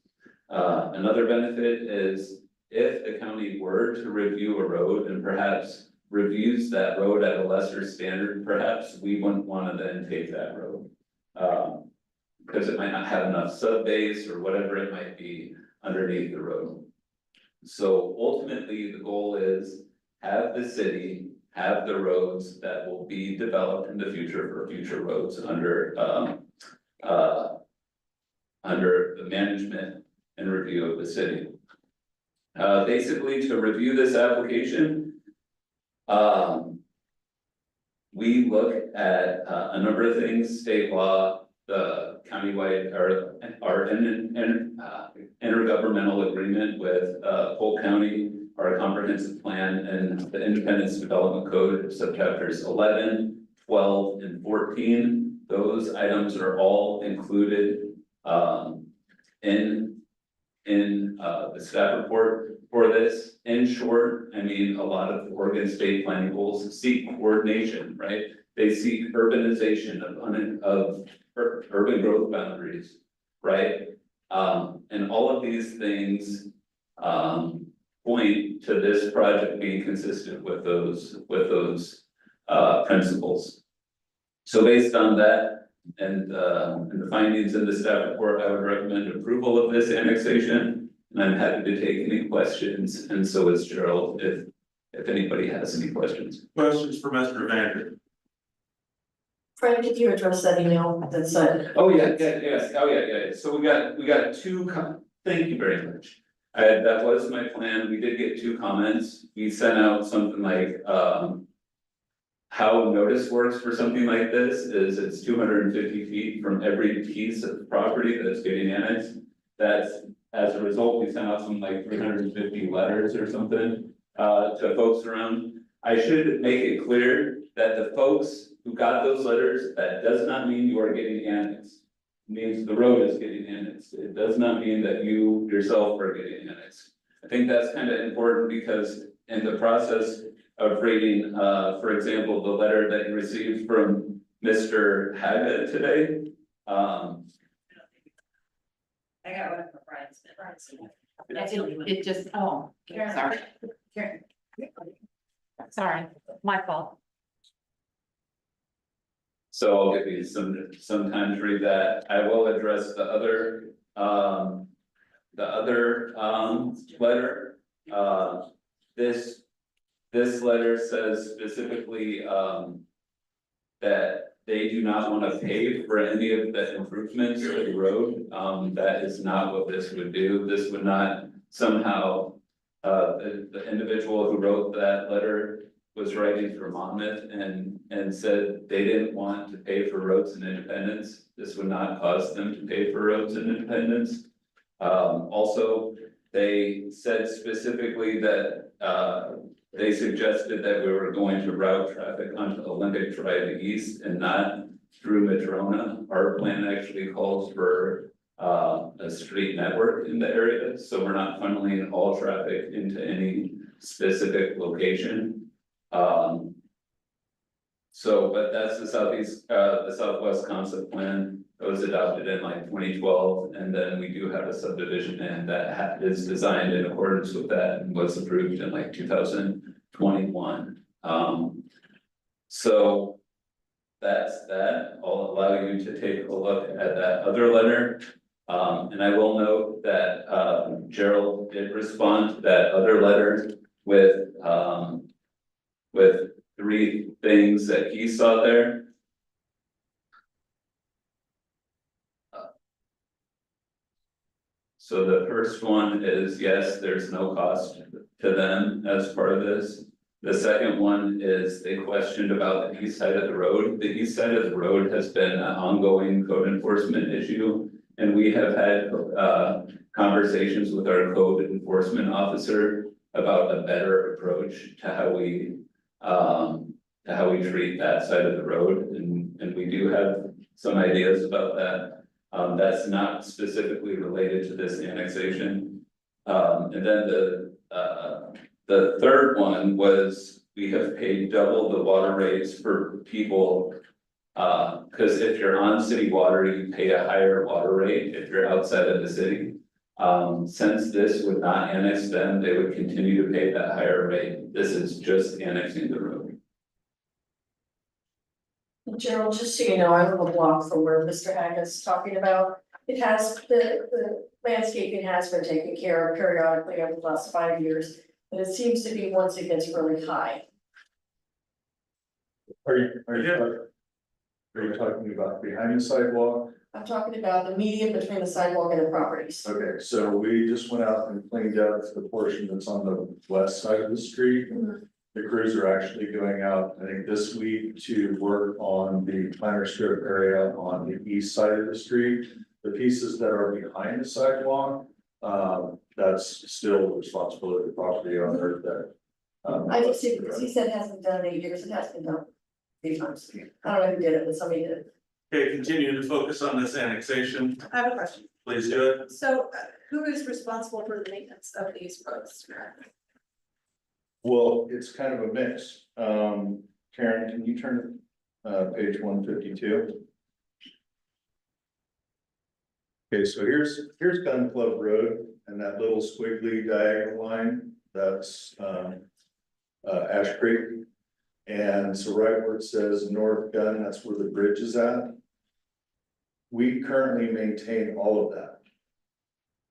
Another benefit is if the county were to review a road and perhaps reviews that road at a lesser standard, perhaps we wouldn't want to then take that road. Because it might not have enough sub base or whatever it might be underneath the road. So ultimately, the goal is have the city have the roads that will be developed in the future for future roads under the management and review of the city. Basically, to review this application, we look at a number of things, state law, the countywide or intergovernmental agreement with Polk County, our comprehensive plan, and the Independence Development Code, subchapters 11, 12, and 14. Those items are all included in the staff report for this. In short, I mean, a lot of Oregon state planning goals seek coordination, right? They seek urbanization of urban growth boundaries, right? And all of these things point to this project being consistent with those principles. So based on that and the findings in the staff report, I would recommend approval of this annexation. And I'm happy to take any questions, and so is Gerald, if anybody has any questions. Questions for Mr. Vander? Frank, did you address that email that said? Oh, yeah, yes, oh, yeah, so we got two thank you very much. That was my plan, we did get 2 comments, we sent out something like, how notice works for something like this is it's 250 feet from every piece of property that's getting annexed. That's, as a result, we sent out something like 350 letters or something, to folks around. I should make it clear that the folks who got those letters, that does not mean you are getting annexed. It means the road is getting annexed. It does not mean that you yourself are getting annexed. I think that's kind of important because in the process of reading, for example, the letter that you received from Mr. Haggett today. I got one from Brian Smith. It just, oh, sorry. Sorry, my fault. So I'll give you some time to read that. I will address the other letter. This letter says specifically, that they do not want to pay for any of the improvements to the road. That is not what this would do. This would not somehow, the individual who wrote that letter was writing for Monmouth and said they didn't want to pay for roads in Independence. This would not cause them to pay for roads in Independence. Also, they said specifically that, they suggested that we were going to route traffic onto Olympic Drive East and not through Madrona. Our plan actually calls for a street network in the area, so we're not funneling all traffic into any specific location. But that's the Southwest concept plan. It was adopted in like 2012, and then we do have a subdivision and that is designed in accordance with that and was approved in like 2021. So that's that. I'll allow you to take a look at that other letter. And I will note that Gerald did respond to that other letter with 3 things that he saw there. So the first one is, yes, there's no cost to them as part of this. The second one is they questioned about the east side of the road. The east side of the road has been an ongoing code enforcement issue. And we have had conversations with our code enforcement officer about a better approach to how we to how we treat that side of the road, and we do have some ideas about that. That's not specifically related to this annexation. And then the third one was, we have paid double the water rates for people. Cause if you're on city water, you pay a higher water rate if you're outside of the city. Since this would not annex them, they would continue to pay that higher rate. This is just annexing the road. Gerald, just so you know, I live a block from where Mr. Haggott's talking about. It has, the landscaping has been taken care of periodically over the last 5 years. But it seems to be once it gets really high. Are you talking about behind the sidewalk? I'm talking about the median between the sidewalk and the properties. Okay, so we just went out and cleaned up the portion that's on the west side of the street. The crews are actually going out, I think, this week to work on the planter strip area on the east side of the street. The pieces that are behind the sidewalk, that's still the responsibility of the property owner that. I just see, because he said it hasn't done in 8 years, it has been done 8 times. I don't know who did it, but somebody did it. Okay, continue to focus on this annexation, I have a question. please do it. So who is responsible for the maintenance of these roads? Well, it's kind of a mix. Karen, can you turn page 152? Okay, so here's Gun Club Road and that little squiggly diagonal line, that's Ash Creek. And so right where it says North Gun, that's where the bridge is at. We currently maintain all of that.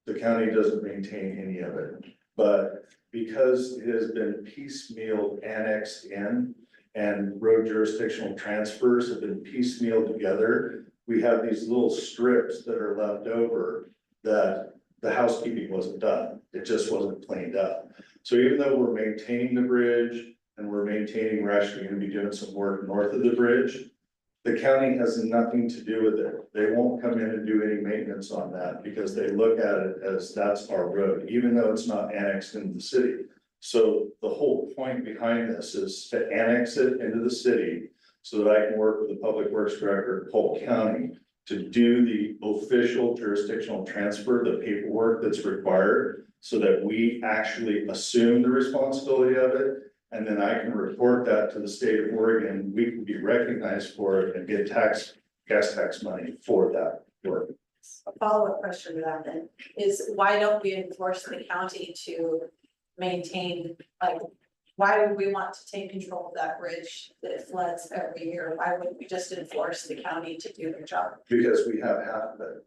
The county doesn't maintain any of it, but because it has been piecemeal annexed in and road jurisdictional transfers have been piecemeal together, we have these little strips that are left over that the housekeeping wasn't done. It just wasn't cleaned up. So even though we're maintaining the bridge and we're actually gonna be doing some work north of the bridge, the county has nothing to do with it. They won't come in and do any maintenance on that because they look at it as that's our road, even though it's not annexed into the city. So the whole point behind this is to annex it into the city so that I can work with the public works director of Polk County to do the official jurisdictional transfer, the paperwork that's required, so that we actually assume the responsibility of it. And then I can report that to the state of Oregon. We can be recognized for it and get gas tax money for that work. A follow-up question to that then is why don't we enforce the county to maintain, like, why would we want to take control of that bridge that floods every year? Why wouldn't we just enforce the county to do their job? Because we have half of it.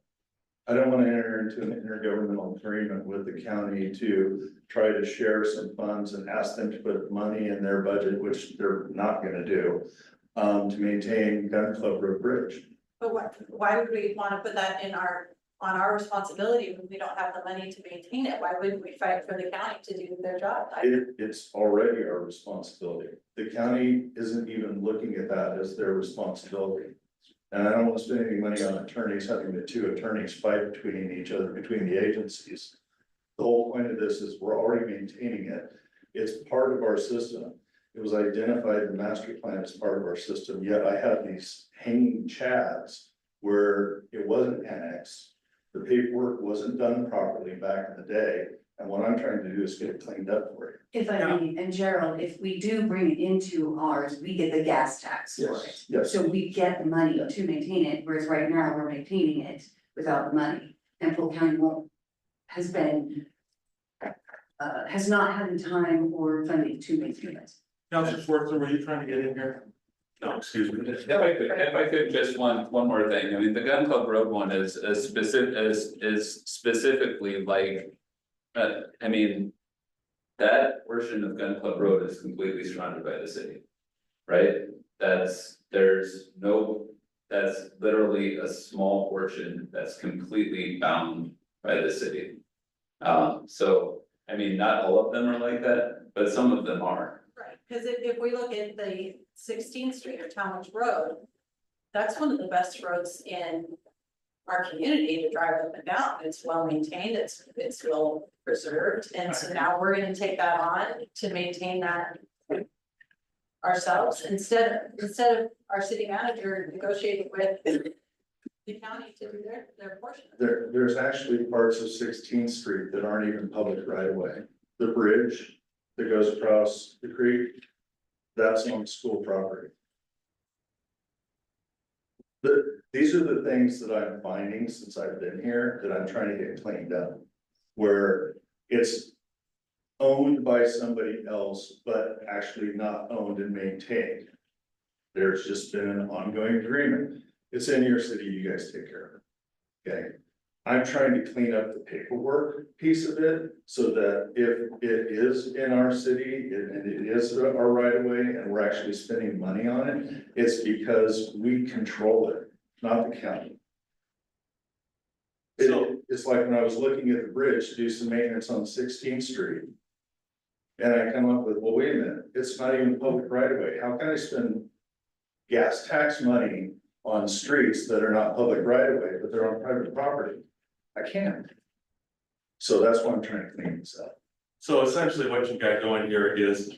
I don't want to enter into an intergovernmental agreement with the county to try to share some funds and ask them to put money in their budget, which they're not gonna do, to maintain Gun Club Road Bridge. But why would we want to put that on our responsibility when we don't have the money to maintain it? Why wouldn't we fight for the county to do their job? It's already our responsibility. The county isn't even looking at that as their responsibility. And I don't want to spend any money on attorneys, having the two attorneys fight between each other, between the agencies. The whole point of this is we're already maintaining it. It's part of our system. It was identified in the master plan as part of our system, yet I have these hanging chads where it wasn't annexed. The paperwork wasn't done properly back in the day, and what I'm trying to do is get it cleaned up for you. If I may, and Gerald, if we do bring it into ours, we get the gas tax for it. Yes. So we get the money to maintain it, whereas right now we're maintaining it without the money. And Polk County has not had the time or funding to maintain it. Counselor Schwartzer, were you trying to get in here? No, excuse me. If I could, just one more thing, I mean, the Gun Club Road one is specifically like. I mean. That portion of Gun Club Road is completely surrounded by the city. Right? That's literally a small portion that's completely bound by the city. So, I mean, not all of them are like that, but some of them are. Right, because if we look at the 16th Street or Talmadge Road, that's one of the best roads in our community to drive up and down. It's well maintained, it's well preserved, and so now we're gonna take that on to maintain that ourselves instead of our city manager negotiating with the county to do their portion. There's actually parts of 16th Street that aren't even public right away. The bridge that goes across the creek, that's on school property. These are the things that I'm finding since I've been here that I'm trying to get cleaned up. Where it's owned by somebody else, but actually not owned and maintained. There's just been an ongoing agreement. It's in your city, you guys take care of it. Okay, I'm trying to clean up the paperwork piece of it so that if it is in our city and it is our right of way and we're actually spending money on it, it's because we control it, not the county. It's like when I was looking at the bridge to do some maintenance on 16th Street. And I come up with, well, wait a minute, it's not even public right of way. How can I spend gas tax money on streets that are not public right of way, but they're on private property? I can't. So that's why I'm trying to clean this up. So essentially what you got going here is,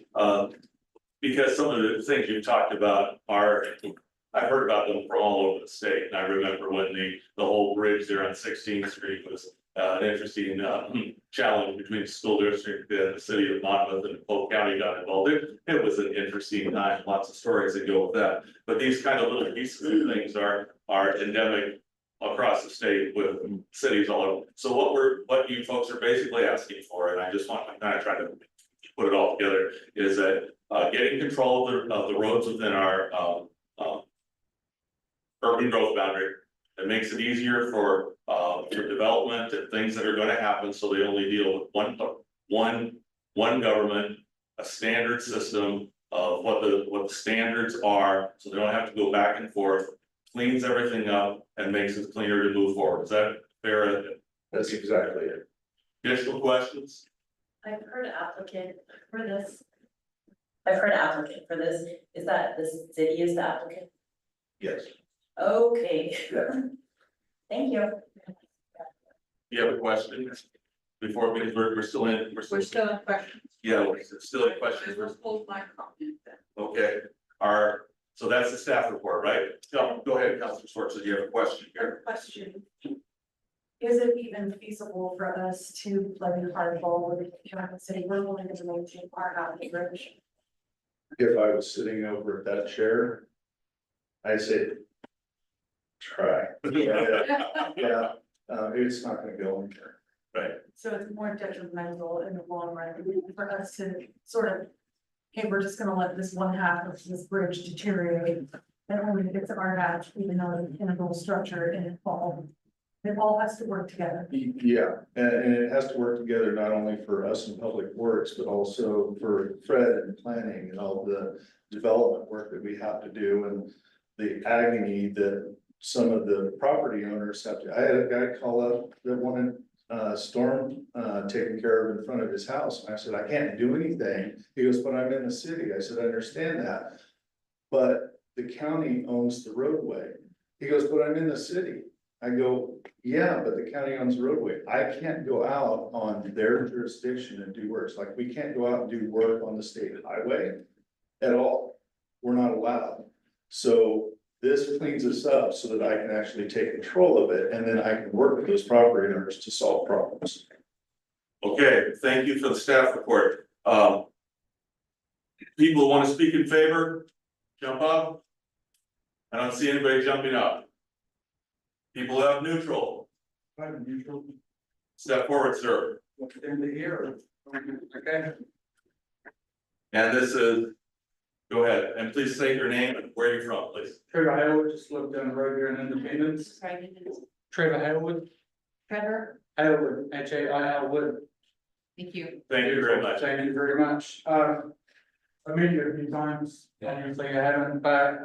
because some of the things you talked about are, I've heard about them from all over the state. And I remember when the whole bridge there on 16th Street was an interesting challenge between the school district and the city of Monmouth and Polk County got involved. It was an interesting time, lots of stories that go with that. But these kind of little pieces of things are endemic across the state with cities all over. So what you folks are basically asking for, and I just want to kind of try to put it all together, is that getting control of the roads within our urban growth boundary. It makes it easier for development and things that are going to happen, so they only deal with one government, a standard system of what the standards are, so they don't have to go back and forth, cleans everything up and makes it cleaner to move forward. Is that fair? That's exactly it. Additional questions? I've heard an applicant for this. Is that the city is the applicant? Yes. Okay. Yeah. Thank you. You have a question? Before, because we're still in, We're still in questions. yeah, we're still in questions. We'll hold my comment then. Okay, so that's the staff report, right? No, go ahead, Councilor Schwartz, if you have a question here. Question. Is it even feasible for us to play hardball with the county city? We're willing to maintain our alley bridge. If I was sitting over at that chair, I say, try. Yeah, it's not gonna go anywhere. Right. So it's more detrimental in the long run for us to sort of, hey, we're just gonna let this one half of this bridge deteriorate. And only gets our half, even though it's an integral structure and it all has to work together. Yeah, and it has to work together not only for us in public works, but also for Fred and planning and all the development work that we have to do and the agony that some of the property owners have to. I had a guy call up that wanted storm taken care of in front of his house. And I said, I can't do anything. He goes, but I'm in the city. I said, I understand that. But the county owns the roadway. He goes, but I'm in the city. I go, yeah, but the county owns the roadway. I can't go out on their jurisdiction and do works. Like, we can't go out and do work on the state highway at all. We're not allowed. So this cleans us up so that I can actually take control of it, and then I can work with those property owners to solve problems. Okay, thank you for the staff report. People who want to speak in favor, jump up. I don't see anybody jumping up. People who have neutral. I'm neutral. Step forward, sir. In the ear. Okay. And this is, go ahead, and please state your name and where you're from, please. Trevor Hailwood, just lived down the road here in Independence. Trevor Hailwood, Trevor, Hailwood, Hailwood. thank you. Thank you very much. Thank you very much. I met you a few times, obviously I haven't, but,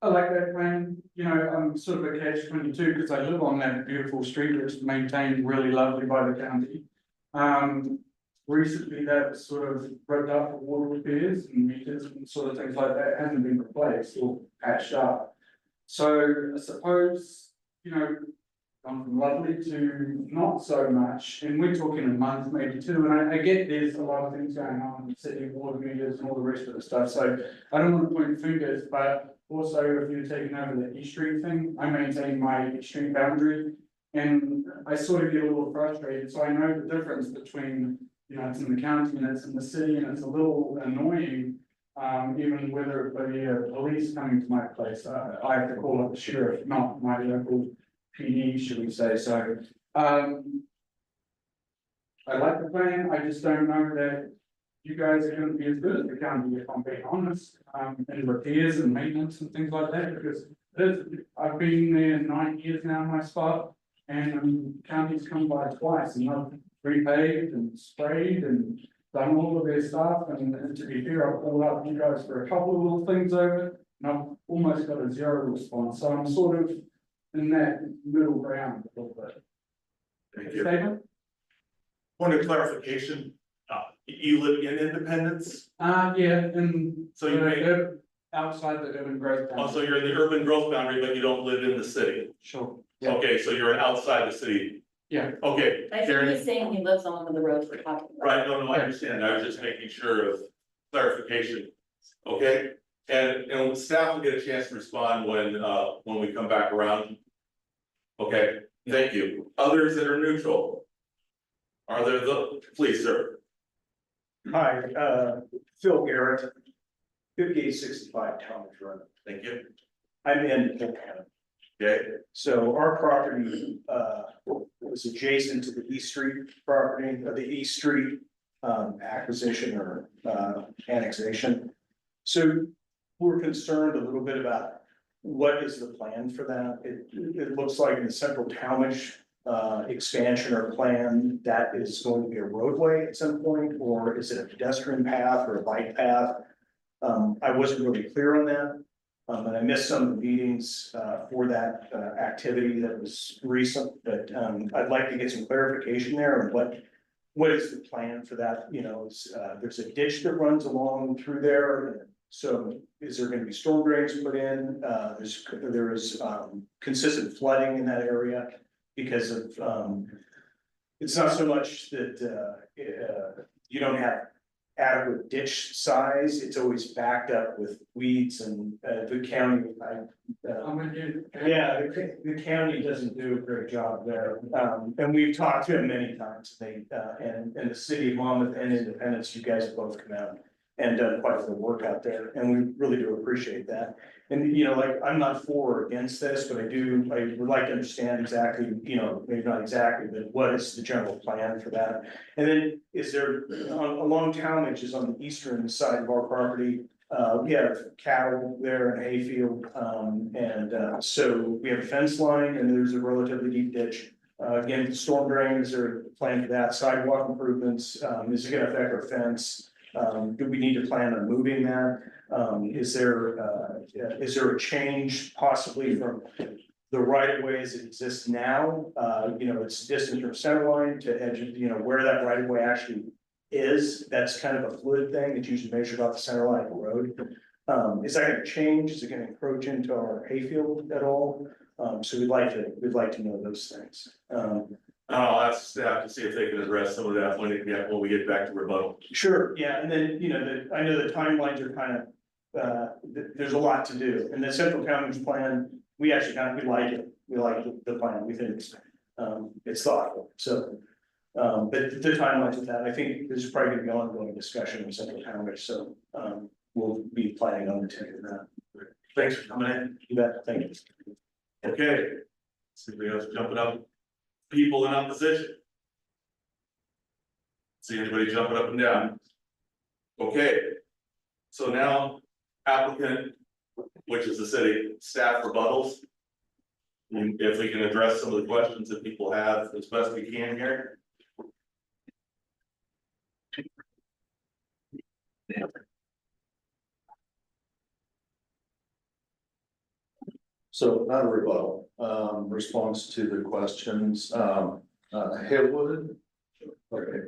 I like that plan, you know, I'm sort of a catch-22 because I live on that beautiful street that's maintained really lovely by the county. Recently that was sort of ripped up for water repairs and meters and sort of things like that, hasn't been replaced or patched up. So I suppose, you know, gone from lovely to not so much, and we're talking a month, maybe two, and I get there's a lot of things going on in the city, water meters and all the rest of the stuff, so I don't want to point fingers, but also if you're taking over the East Street thing, I maintain my East Street boundary, and I sort of get a little frustrated, so I know the difference between, you know, it's in the county and it's in the city, and it's a little annoying. Even whether it be police coming to my place, I have to call up the sheriff, not my local PD, should we say, so. I like the plan, I just don't know that you guys are gonna be as good as the county, if I'm being honest, in repairs and maintenance and things like that, because I've been there 9 years now in my spot, and county's come by twice, and I've repaved and sprayed and done all of their stuff, and to be fair, I've called up you guys for a couple of little things over, and I've almost got a zero response, so I'm sort of in that middle ground a little bit. Thank you. Statement? Point of clarification, you live in Independence? Yeah, and So you may, outside the urban growth. boundary. also you're in the urban growth boundary, but you don't live in the city. Sure. Okay, so you're outside the city. Yeah. Okay, I think Karen, he's saying he lives on one of the roads we're talking about. right, no, I understand, I was just making sure of clarification. Okay, and staff will get a chance to respond when we come back around. Okay, thank you. Others that are neutral? Are there please, sir? Hi, Phil Garrett, 5865 Talmadge Road. Thank you. I'm in Polk County. Okay, So our property was adjacent to the East Street property, or the East Street acquisition or annexation. So we're concerned a little bit about what is the plan for that. It looks like in the central Talmadge expansion or plan, that is going to be a roadway at some point, or is it a pedestrian path or a bike path? I wasn't really clear on that. And I missed some of the meetings for that activity that was recent, but I'd like to get some clarification there on what is the plan for that, you know, there's a ditch that runs along through there. So is there gonna be storm drains put in? There is consistent flooding in that area because of it's not so much that you don't have adequate ditch size, it's always backed up with weeds and the county, yeah, the county doesn't do a great job there. And we've talked to them many times, and the city of Monmouth and Independence, you guys have both come out and done quite a bit of work out there, and we really do appreciate that. And, you know, like, I'm not for or against this, but I would like to understand exactly, you know, maybe not exactly, but what is the general plan for that? And then is there, along Talmadge is on the eastern side of our property, we have cattle there and hayfield, so we have a fence line and there's a relatively deep ditch. Again, storm drains are planned for that, sidewalk improvements, is it gonna affect our fence? Do we need to plan on moving that? Is there a change possibly from the right of way as it exists now? You know, it's distant from center line to edge of, you know, where that right of way actually is. That's kind of a fluid thing. It's usually measured off the center line of the road. Is that gonna change? Is it gonna encroach into our hayfield at all? So we'd like to know those things. I'll ask staff to see if they can address some of that when we get back to rebuttal. Sure, yeah, and then, you know, I know the timelines are kind of, there's a lot to do, and the central Talmadge plan, we like it, we like the plan, we think it's thoughtful, so. But the timelines with that, I think there's probably gonna be ongoing discussion with central Talmadge, so, we'll be planning on attending that. Thanks for coming in. You bet, thank you. Okay. See anybody else jumping up? People in opposition? See anybody jumping up and down? Okay. So now applicant, which is the city, staff rebuttals. And if we can address some of the questions that people have as best we can here. So not a rebuttal, response to the questions, Haywood. Okay,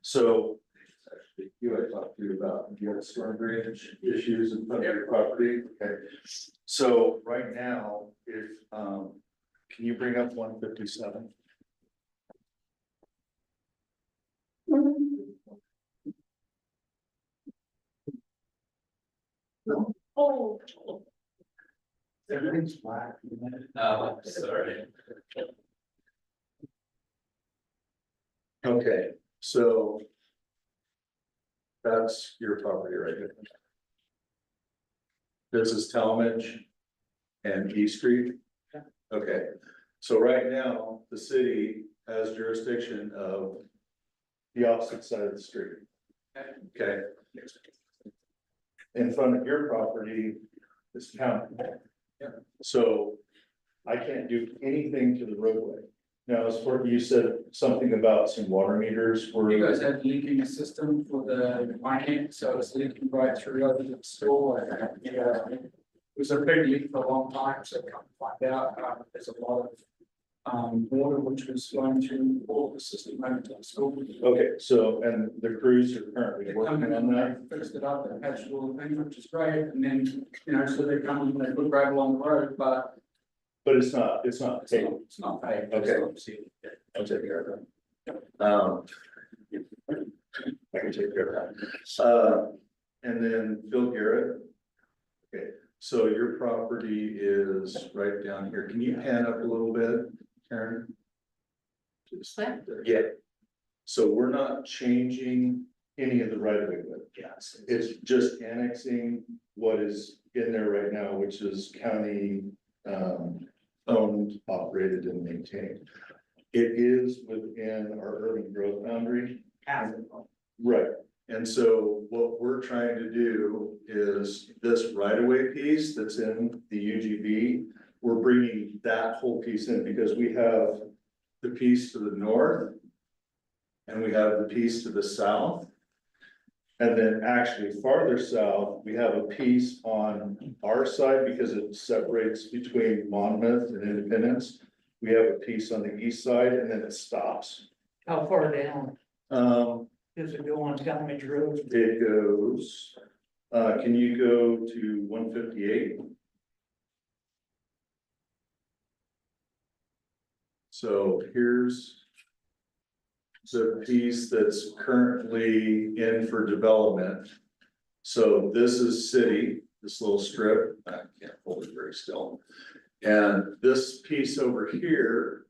so you had talked to you about your storm drainage issues in front of your property, okay? So right now, if Can you bring up 157? Oh. Everything's black. Oh, sorry. Okay, so. That's your property right there. This is Talmadge and E Street. Okay, so right now, the city has jurisdiction of the opposite side of the street. Okay. In front of your property is county. So I can't do anything to the roadway. Now, as for, you said something about some water meters were. You guys had leaking a system for the mining, so it's leaking right through over the store and, it was a big leak for a long time, so come find out, there's a lot of water which was flowing through all the system over to the school. Okay, so, and the crews are currently They working come in on and that. they fixed it up and patched all the things, which is great, and then, so they come and they put gravel on the road, but But it's not it's not paved. Okay. It's I'll take care of that. I can take care of that. And then Phil Garrett. Okay, so your property is right down here. Can you pan up a little bit, Karen? Just- What? Yeah. So we're not changing any of the right of way, but Yes. it's just annexing what is in there right now, which is county, owned, operated and maintained. It is within our urban growth boundary. Right, and so what we're trying to do is this right of way piece that's in the UGB. We're bringing that whole piece in because we have the piece to the north. And we have the piece to the south. And then actually farther south, we have a piece on our side because it separates between Monmouth and Independence. We have a piece on the east side and then it stops. How far down? Does it go on Talmadge Road? It goes, can you go to 158? So here's the piece that's currently in for development. So this is city, this little strip, I can't hold it very still. And this piece over here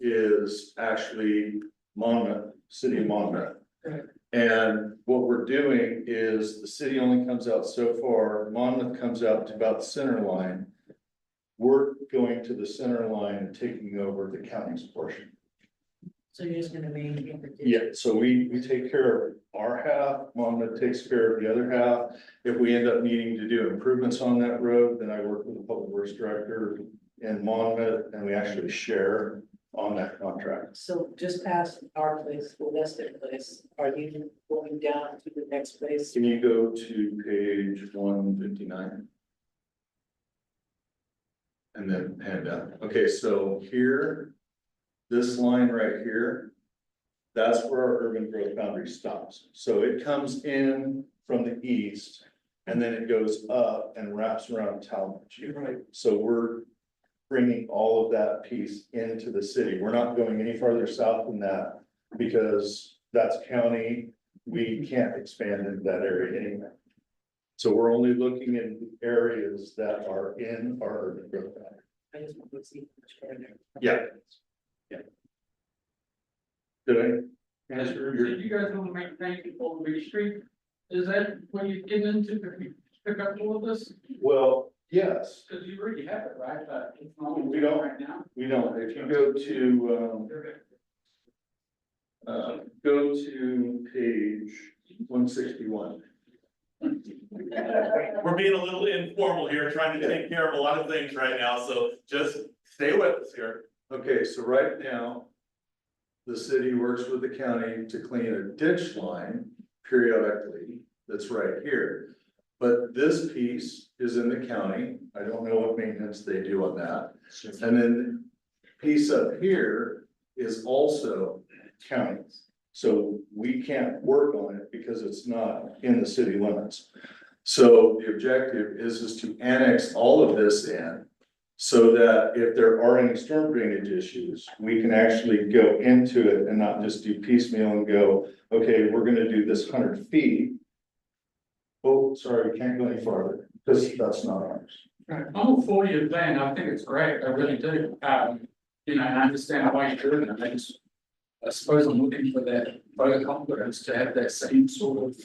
is actually Monmouth, city of Monmouth. And what we're doing is the city only comes out so far, Monmouth comes out to about the center line. We're going to the center line and taking over the county's portion. So you're just gonna maintain the. Yeah, so we take care of our half, Monmouth takes care of the other half. If we end up needing to do improvements on that road, then I work with the public works director in Monmouth and we actually share on that contract. So just past our place, the Weston place, are you going down to the next place? Can you go to page 159? And then hand down. Okay, so here, this line right here, that's where our urban growth boundary stops. So it comes in from the east and then it goes up and wraps around Talmadge. Right. So we're bringing all of that piece into the city. We're not going any farther south than that because that's county. We can't expand into that area anyway. So we're only looking in areas that are in our urban growth boundary. I just want to see which part there. Yeah. Yeah. Did I? Yes, sir. Did you guys want to maintain Old Beach Street? Is that what you get into to pick up all of this? Well, yes, Because you already have it, right? But it's not. We don't. Right now. we don't. If you go to page 161. We're being a little informal here, trying to take care of a lot of things right now, so just stay with us here. Okay, so right now, the city works with the county to clean a ditch line periodically, that's right here. But this piece is in the county, I don't know what maintenance they do on that. And then piece up here is also county. So we can't work on it because it's not in the city limits. So the objective is to annex all of this in So that if there are any storm drainage issues, we can actually go into it and not just do piecemeal and go, okay, we're gonna do this 100 feet. Oh, sorry, we can't go any farther, because that's not ours. Right, I'm all for your plan, I think it's great, I really do, you know, and I understand why you're doing it, I suppose I'm looking for that vote of confidence to have that same sort of.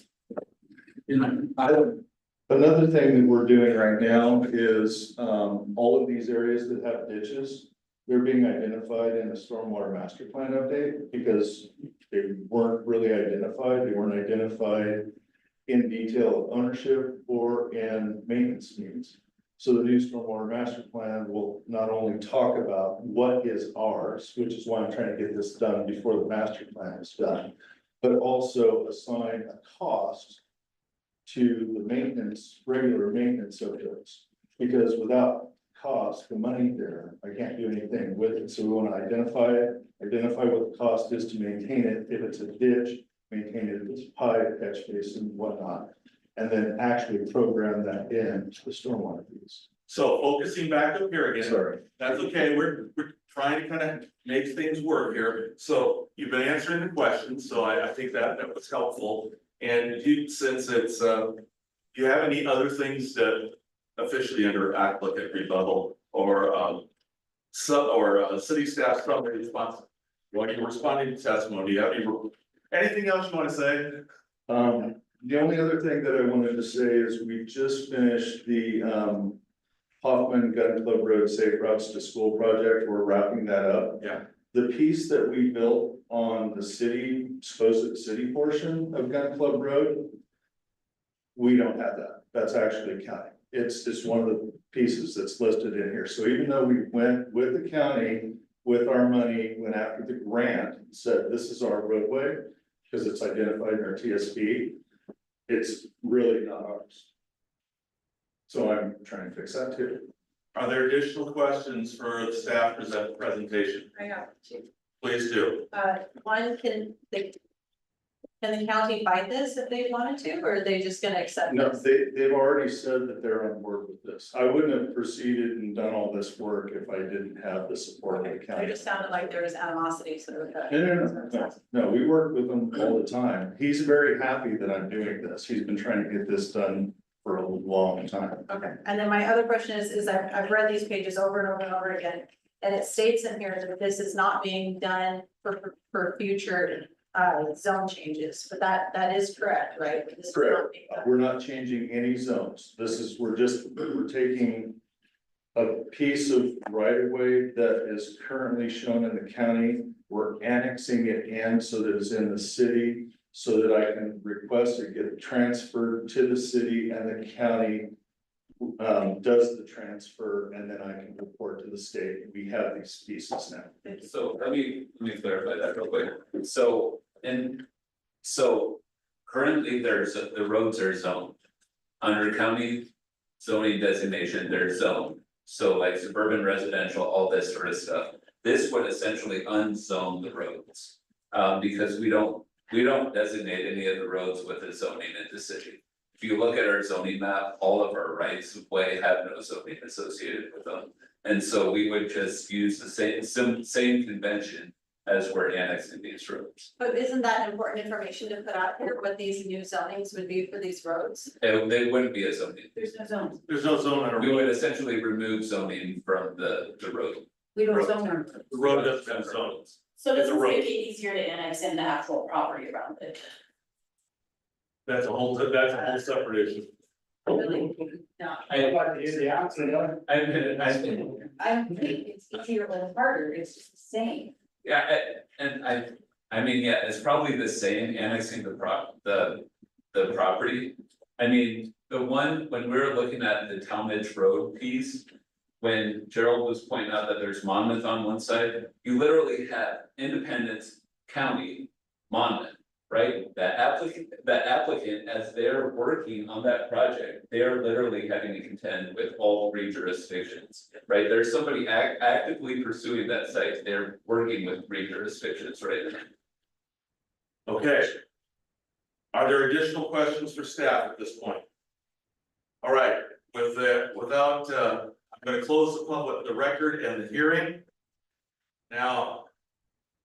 You know, Another thing that we're doing right now is, all of these areas that have ditches, they're being identified in the stormwater master plan update, because they weren't really identified, they weren't identified in detail of ownership or in maintenance needs. So the new stormwater master plan will not only talk about what is ours, which is why I'm trying to get this done before the master plan is done, but also assign a cost to the maintenance, regular maintenance of those. Because without cost, the money there, I can't do anything with it. So we want to identify it, identify what the cost is to maintain it. If it's a ditch, maintain it, if it's a pipe, catch basin, whatnot. And then actually program that in to the stormwater fees. So focusing back up here again. Sorry. That's okay, we're trying to kind of make things work here, so you've been answering the questions, so I think that was helpful. And you, since it's, you have any other things that officially under applicant rebuttal or, city staff summary response? When you're responding to testimony, do you have anything else you want to say? The only other thing that I wanted to say is we just finished the, Hoffman Gun Club Road Safe Routes to School project. We're wrapping that up. Yeah. The piece that we built on the city, supposed city portion of Gun Club Road, we don't have that. That's actually county. It's just one of the pieces that's listed in here. So even though we went with the county, with our money, went after the grant, said this is our roadway, because it's identified in our TSP, it's really not ours. So I'm trying to fix that too. Are there additional questions for the staff presentation? I have two. Please do. One, can the county fight this if they wanted to, or are they just gonna accept No, this? they've already said that they're on board with this. I wouldn't have proceeded and done all this work if I didn't have the support of the It county. just sounded like there was animosity, so. No, we work with them all the time. He's very happy that I'm doing this. He's been trying to get this done for a long time. Okay, and then my other question is I've read these pages over and over and over again, and it states in here that this is not being done for future zone changes, but that is correct, right? This is not Correct. being done. We're not changing any zones. This is, we're taking a piece of right of way that is currently shown in the county. We're annexing it in so that it's in the city, so that I can request it get transferred to the city, and the county does the transfer, and then I can report to the state. We have these pieces now. So let me clarify that real quick. So currently the roads are zoned. Under county zoning designation, they're zoned. So like suburban residential, all this sort of stuff. This would essentially unzone the roads. Because we don't designate any of the roads with a zoning in the city. If you look at our zoning map, all of our rights of way have no zoning associated with them. And so we would just use the same convention as we're annexing these roads. But isn't that important information to put out here, what these new zonings would be for these roads? They wouldn't be a zoning. There's no zones. There's no zone on a We road. would essentially remove zoning from the road. We don't Roads. zone them. The road doesn't have zones. So It's does a this road. make it easier to annex in the actual property around it? That's a whole separate issue. Really? No. I don't think it's easier or harder, it's just the same. Yeah, I mean, yeah, it's probably the same annexing the property. I mean, the one, when we were looking at the Talmadge Road piece. When Gerald was pointing out that there's Monmouth on one side, you literally have Independence County, Monmouth, right? The applicant, as they're working on that project, they're literally having to contend with all three jurisdictions, right? There's somebody actively pursuing that site, they're working with three jurisdictions right now. Okay. Are there additional questions for staff at this point? All right, without I'm gonna close the record and the hearing. Now.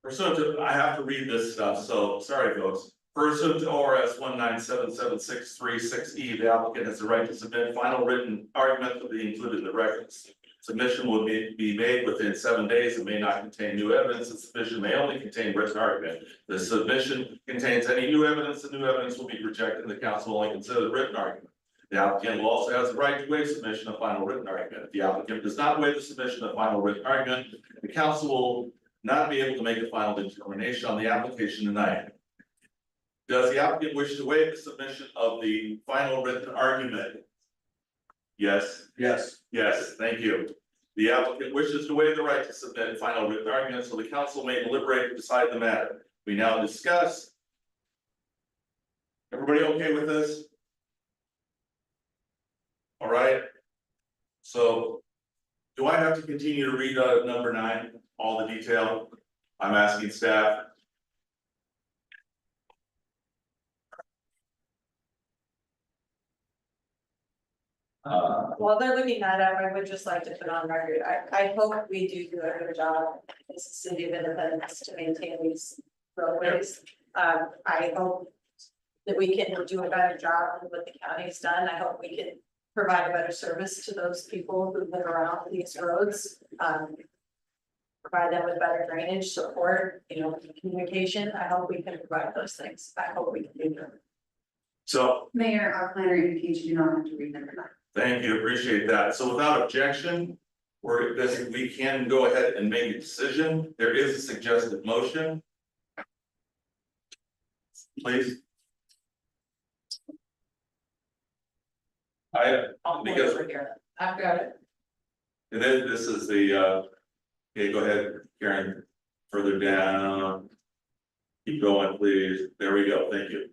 Pursuant to, I have to read this stuff, so sorry folks. Pursuant to ORS 1977636E, the applicant has the right to submit final written argument to be included in the records. Submission will be made within 7 days and may not contain new evidence. The submission may only contain written argument. The submission contains any new evidence. The new evidence will be rejected and the council will only consider the written argument. The applicant will also has the right to waive submission of final written argument. If the applicant does not waive the submission of final written argument, the council will not be able to make a final determination on the application tonight. Does the applicant wish to waive the submission of the final written argument? Yes. Yes. Yes, thank you. The applicant wishes to waive the right to submit final written argument so the council may deliberate and decide the matter. We now discuss. Everybody okay with this? All right. So do I have to continue to read number 9, all the detail? I'm asking staff. While they're looking that up, I would just like to put on record, I hope we do a good job as a city of Independence to maintain these roadways. I hope that we can do a better job than what the county's done. I hope we can provide a better service to those people who live around these roads. Provide them with better drainage support, communication. I hope we can provide those things. I hope we can do them. So Mayor, our planner indicates you do not have to read number 9. thank you, appreciate that. So without objection, we can go ahead and make a decision. There is a suggested motion. Please. Because I've got it. and then this is the, okay, go ahead, Karen, further down. Keep going, please. There we go, thank you.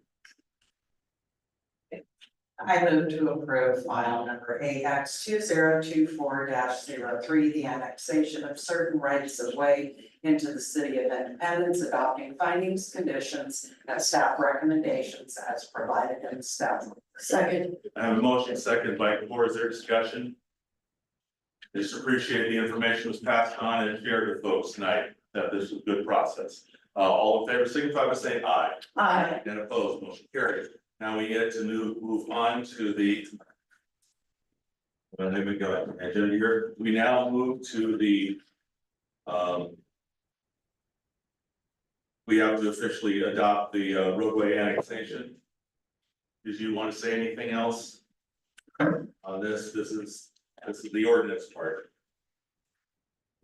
I move to approve file number AX 2024-03, the annexation of certain rights of way into the city of Independence, adopting findings, conditions, and staff recommendations as provided in the staff. Second. I have a motion second by Core. Is there discussion? Just appreciate the information was passed on and shared with folks tonight, that this was a good process. All in favor, signify by saying aye. Aye. And opposed, motion carries. Now we get to move on to the. Well, let me go ahead, agenda here. We now move to the. We have to officially adopt the roadway annexation. Did you want to say anything else? On this is the ordinance part.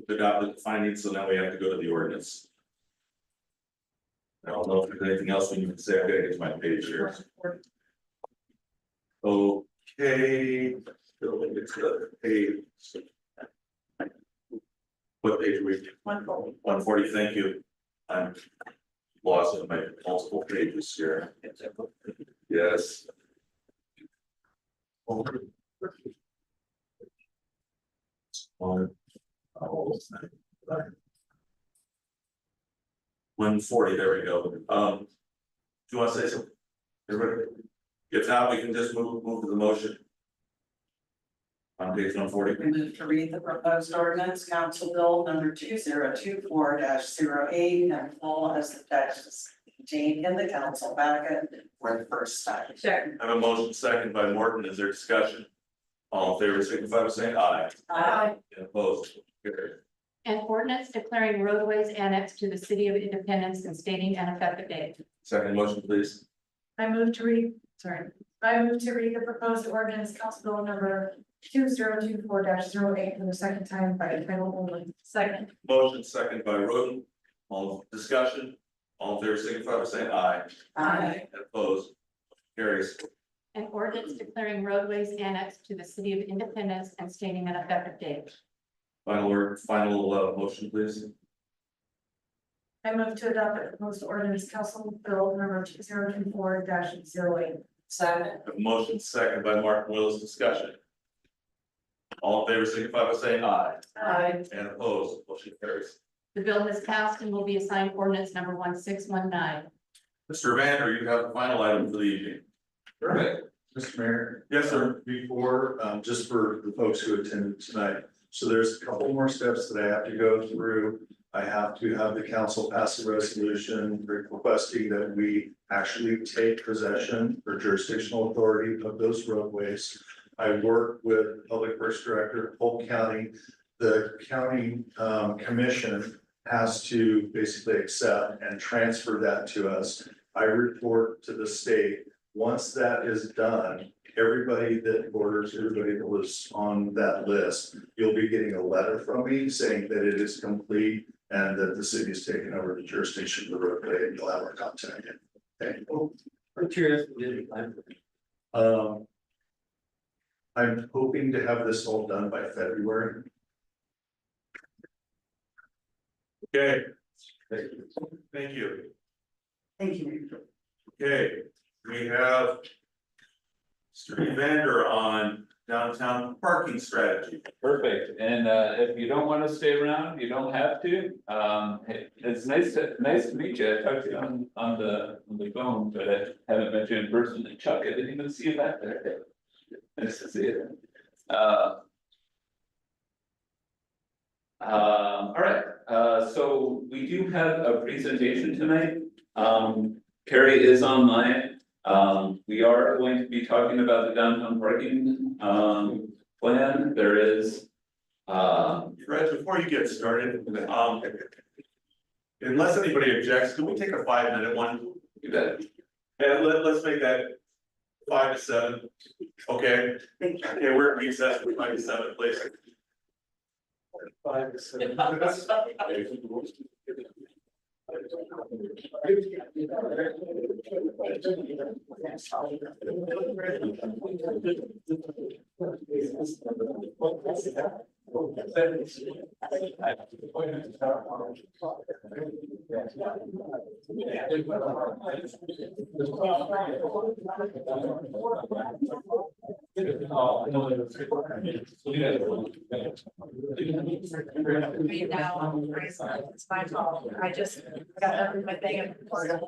We adopted the findings, so now we have to go to the ordinance. I don't know if there's anything else we need to say. I gotta get to my page here. Okay. It's the page. What page are we? 140, thank you. I'm lost in my multiple pages here. Yes. One. 140, there we go. Do you want to say something? Everybody? If not, we can just move to the motion. On page 140. I move to read the proposed ordinance, council bill number 2024-08, and full as the text is contained in the council packet for the first time. Sure. I have a motion second by Morton. Is there discussion? All in favor, signify by saying aye. Aye. And opposed? Carried. An ordinance declaring roadways annexed to the city of Independence and stating an effective date. Second motion, please. I move to read the proposed ordinance, council bill number 2024-08 for the second time by title only. Second. Motion second by Roden. All discussion. All in favor, signify by saying aye. Aye. And opposed? Carries. An ordinance declaring roadways annexed to the city of Independence and stating an effective date. Final motion, please. I move to adopt the proposed ordinance, council bill number 2024-08. Second. A motion second by Martin Willis. Discussion. All in favor, signify by saying aye. Aye. And opposed? Motion carries. The bill has passed and will be assigned ordinance number 1619. Mr. Evander, you have the final item for the evening. Perfect. Mr. Mayor. Yes, sir. Before, just for the folks who attended tonight, so there's a couple more steps that I have to go through. I have to have the council pass a resolution requesting that we actually take possession or jurisdictional authority of those roadways. I work with the Public Works Director of Polk County. The county commission has to basically accept and transfer that to us. I report to the state. Once that is done, everybody that was on that list, you'll be getting a letter from me saying that it is complete and that the city is taking over the jurisdiction of the roadway, and you'll have our contact. Okay. I'm curious. I'm hoping to have this all done by February. Okay. Thank you. Thank you. Okay, we have Mr. Evander on downtown parking strategy. Perfect, and if you don't wanna stay around, you don't have to, it's nice to meet you, I talked to you on the phone, but I haven't met you in person, and Chuck, I didn't even see you back there. Nice to see you. All right, so we do have a presentation tonight. Carrie is online. We are going to be talking about the downtown parking, plan. There is, Reg, before you get started, unless anybody objects, can we take a 5-minute one? you bet. And let's make that 5 to 7, okay? Okay, we're at recess for 5 to 7, please. 5 to 7. It's my fault. I just got everything. Project.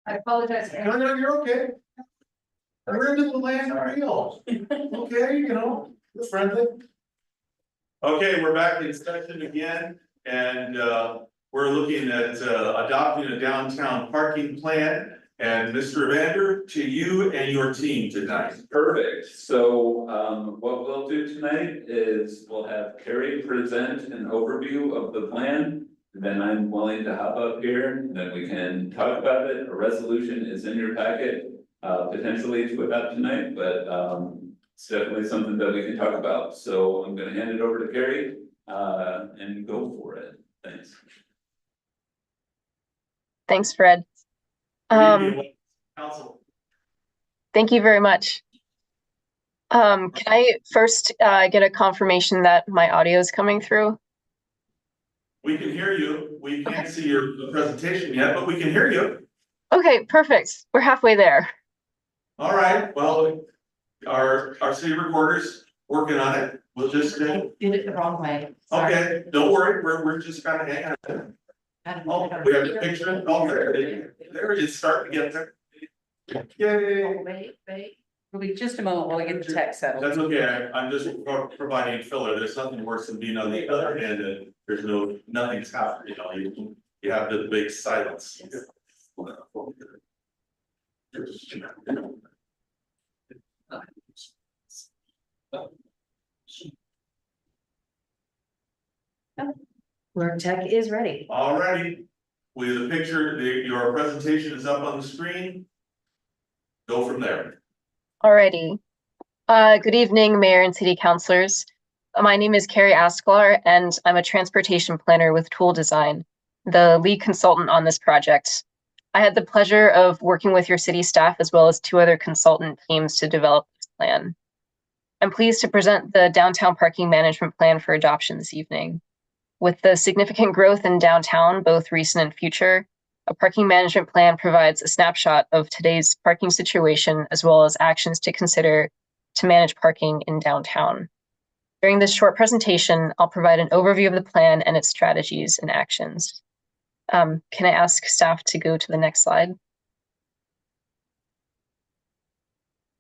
I apologize. No, you're okay. We're into the land real. Okay, you know, it's friendly. Okay, we're back in session again, and we're looking at adopting a downtown parking plan. And Mr. Evander, to you and your team tonight. Perfect, so what we'll do tonight is we'll have Carrie present an overview of the plan. Then I'm willing to hop up here, and then we can talk about it. A resolution is in your packet, potentially to adopt tonight, but it's definitely something that we can talk about. So I'm gonna hand it over to Carrie and go for it. Thanks. Thanks, Fred. Council. Thank you very much. Can I first get a confirmation that my audio is coming through? We can hear you. We can't see your presentation yet, but we can hear you. Okay, perfect. We're halfway there. All right, well, our city recorder's working on it. We'll just, Did it the wrong way. Sorry. okay, don't worry, we're just kind of hanging on. Oh, we have the picture. Oh, there it is, starting to get there. Yay. Wait. It'll be just a moment while we get the text settled. That's okay, I'm just providing filler, there's nothing worse than being on the other end and there's nothing's happening, you have the big silence. Where tech is ready. Alrighty, with the picture, your presentation is up on the screen. Go from there. Alrighty. Good evening, Mayor and City Councilors. My name is Carrie Asklar, and I'm a transportation planner with Tool Design, the lead consultant on this project. I had the pleasure of working with your city staff as well as 2 other consultant teams to develop this plan. I'm pleased to present the downtown parking management plan for adoption this evening. With the significant growth in downtown, both recent and future, a parking management plan provides a snapshot of today's parking situation as well as actions to consider to manage parking in downtown. During this short presentation, I'll provide an overview of the plan and its strategies and actions. Can I ask staff to go to the next slide?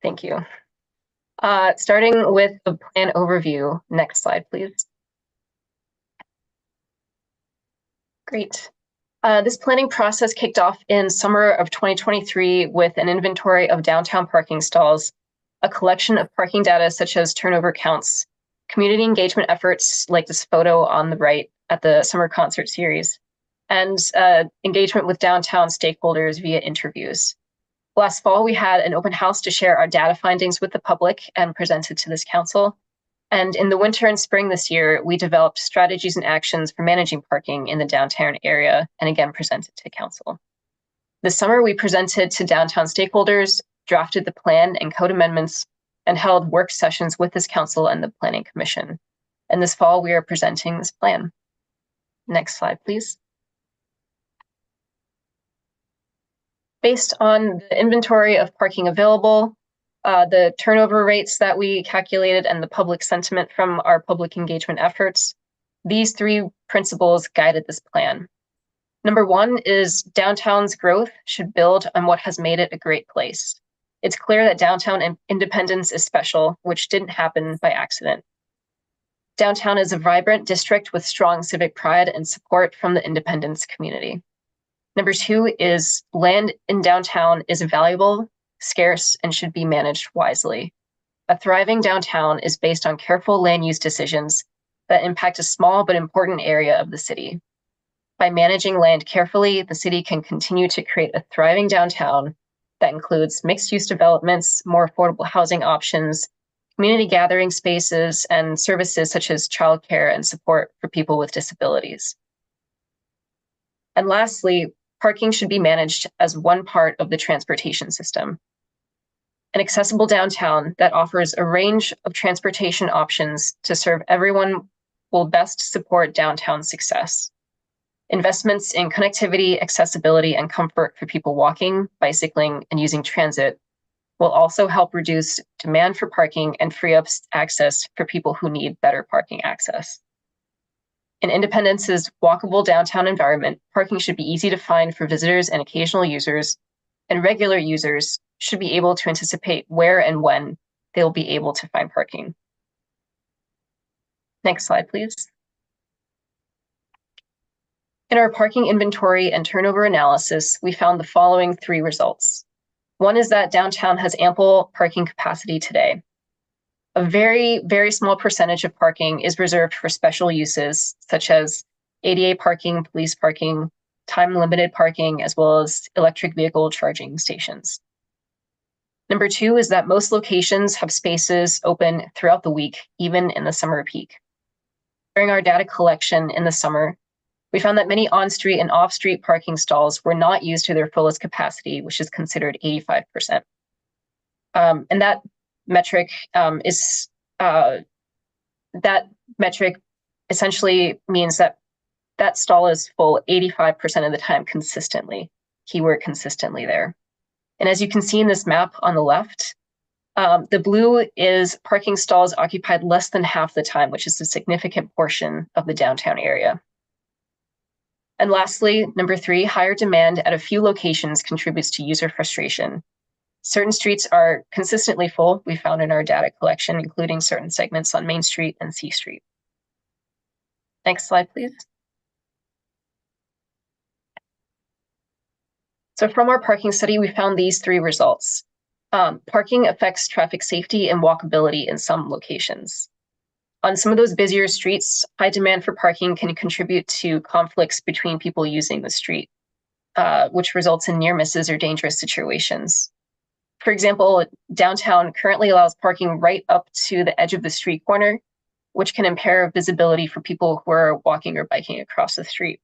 Thank you. Starting with the plan overview. Next slide, please. Great. This planning process kicked off in summer of 2023 with an inventory of downtown parking stalls, a collection of parking data such as turnover counts, community engagement efforts like this photo on the right at the summer concert series, and engagement with downtown stakeholders via interviews. Last fall, we had an open house to share our data findings with the public and presented to this council. And in the winter and spring this year, we developed strategies and actions for managing parking in the downtown area and again presented to council. This summer, we presented to downtown stakeholders, drafted the plan and code amendments, and held work sessions with this council and the Planning Commission. And this fall, we are presenting this plan. Next slide, please. Based on the inventory of parking available, the turnover rates that we calculated and the public sentiment from our public engagement efforts, these 3 principles guided this plan. Number 1 is downtown's growth should build on what has made it a great place. It's clear that downtown Independence is special, which didn't happen by accident. Downtown is a vibrant district with strong civic pride and support from the Independence community. Number 2 is land in downtown is valuable, scarce, and should be managed wisely. A thriving downtown is based on careful land use decisions that impact a small but important area of the city. By managing land carefully, the city can continue to create a thriving downtown that includes mixed-use developments, more affordable housing options, community gathering spaces, and services such as childcare and support for people with disabilities. And lastly, parking should be managed as one part of the transportation system. An accessible downtown that offers a range of transportation options to serve everyone will best support downtown success. Investments in connectivity, accessibility, and comfort for people walking, bicycling, and using transit will also help reduce demand for parking and free up access for people who need better parking access. In Independence's walkable downtown environment, parking should be easy to find for visitors and occasional users, and regular users should be able to anticipate where and when they'll be able to find parking. Next slide, please. In our parking inventory and turnover analysis, we found the following 3 results. One is that downtown has ample parking capacity today. A very, very small percentage of parking is reserved for special uses, such as ADA parking, police parking, time-limited parking, as well as electric vehicle charging stations. Number 2 is that most locations have spaces open throughout the week, even in the summer peak. During our data collection in the summer, we found that many on-street and off-street parking stalls were not used to their fullest capacity, which is considered 85%. And that metric essentially means that that stall is full 85% of the time consistently, keyword consistently there. And as you can see in this map on the left, the blue is parking stalls occupied less than half the time, which is a significant portion of the downtown area. And lastly, number 3, higher demand at a few locations contributes to user frustration. Certain streets are consistently full, we found in our data collection, including certain segments on Main Street and C Street. Next slide, please. So from our parking study, we found these 3 results. Parking affects traffic safety and walkability in some locations. On some of those busier streets, high demand for parking can contribute to conflicts between people using the street, which results in near misses or dangerous situations. For example, downtown currently allows parking right up to the edge of the street corner, which can impair visibility for people who are walking or biking across the street.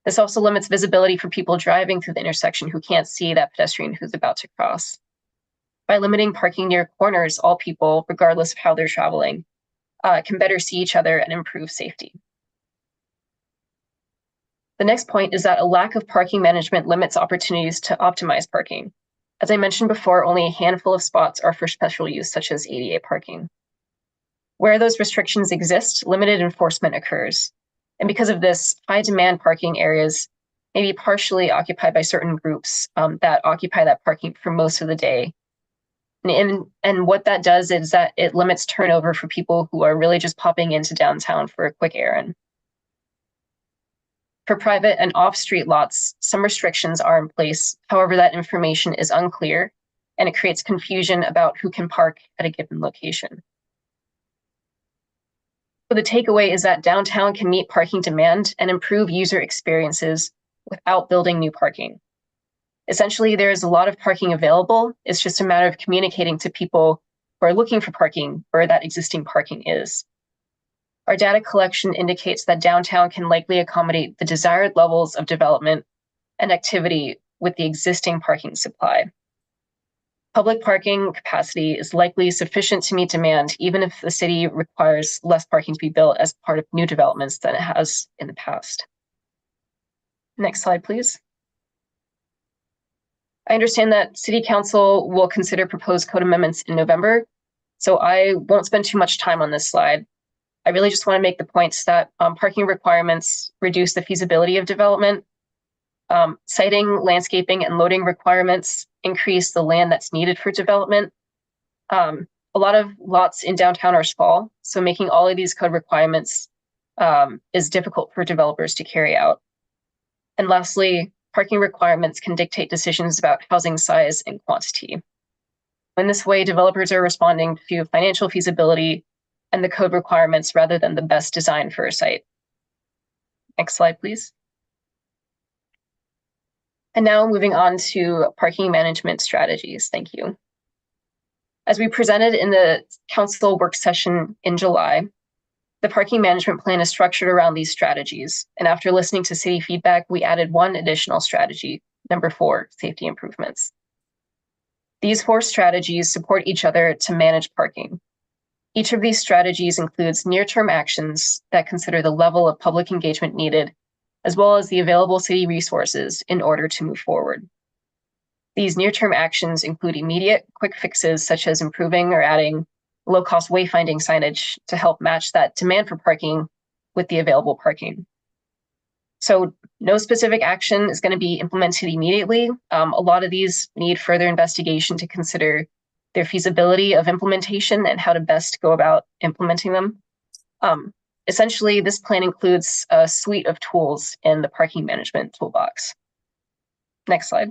This also limits visibility for people driving through the intersection who can't see that pedestrian who's about to cross. By limiting parking near corners, all people, regardless of how they're traveling, can better see each other and improve safety. The next point is that a lack of parking management limits opportunities to optimize parking. As I mentioned before, only a handful of spots are for special use, such as ADA parking. Where those restrictions exist, limited enforcement occurs. And because of this, high demand parking areas may be partially occupied by certain groups that occupy that parking for most of the day. And what that does is that it limits turnover for people who are really just popping into downtown for a quick errand. For private and off-street lots, some restrictions are in place. However, that information is unclear and it creates confusion about who can park at a given location. So the takeaway is that downtown can meet parking demand and improve user experiences without building new parking. Essentially, there's a lot of parking available. It's just a matter of communicating to people who are looking for parking where that existing parking is. Our data collection indicates that downtown can likely accommodate the desired levels of development and activity with the existing parking supply. Public parking capacity is likely sufficient to meet demand, even if the city requires less parking to be built as part of new developments than it has in the past. Next slide, please. I understand that City Council will consider proposed code amendments in November, so I won't spend too much time on this slide. I really just want to make the points that parking requirements reduce the feasibility of development. Siting, landscaping, and loading requirements increase the land that's needed for development. A lot of lots in downtown are small, so making all of these code requirements is difficult for developers to carry out. And lastly, parking requirements can dictate decisions about housing size and quantity. In this way, developers are responding to financial feasibility and the code requirements rather than the best design for a site. Next slide, please. And now moving on to parking management strategies. Thank you. As we presented in the council work session in July, the parking management plan is structured around these strategies. And after listening to city feedback, we added one additional strategy, number 4, safety improvements. These 4 strategies support each other to manage parking. Each of these strategies includes near-term actions that consider the level of public engagement needed, as well as the available city resources in order to move forward. These near-term actions include immediate quick fixes, such as improving or adding low-cost wayfinding signage to help match that demand for parking with the available parking. So no specific action is going to be implemented immediately. A lot of these need further investigation to consider their feasibility of implementation and how to best go about implementing them. Essentially, this plan includes a suite of tools in the parking management toolbox. Next slide.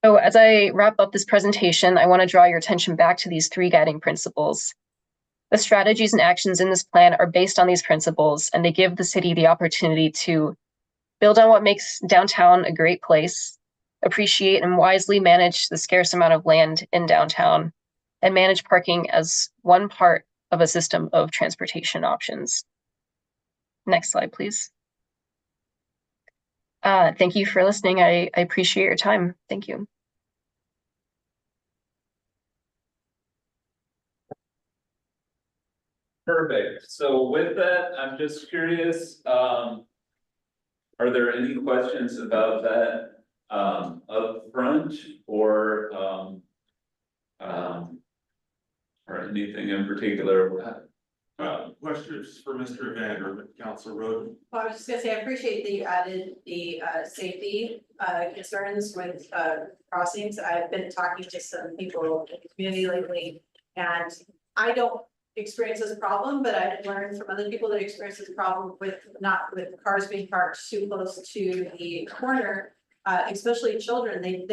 So as I wrap up this presentation, I want to draw your attention back to these 3 guiding principles. The strategies and actions in this plan are based on these principles, and they give the city the opportunity to build on what makes downtown a great place, appreciate and wisely manage the scarce amount of land in downtown, and manage parking as one part of a system of transportation options. Next slide, please. Thank you for listening. I appreciate your time. Thank you. Perfect. So with that, I'm just curious, are there any questions about that up front or anything in particular? Questions for Mr. Evander, Councilor Roden? Well, I was just gonna say, I appreciate that you added the safety concerns with crossings. I've been talking to some people in the community lately, and I don't experience this problem, but I've learned from other people that experience this problem with cars being parked too close to the corner. Especially children, they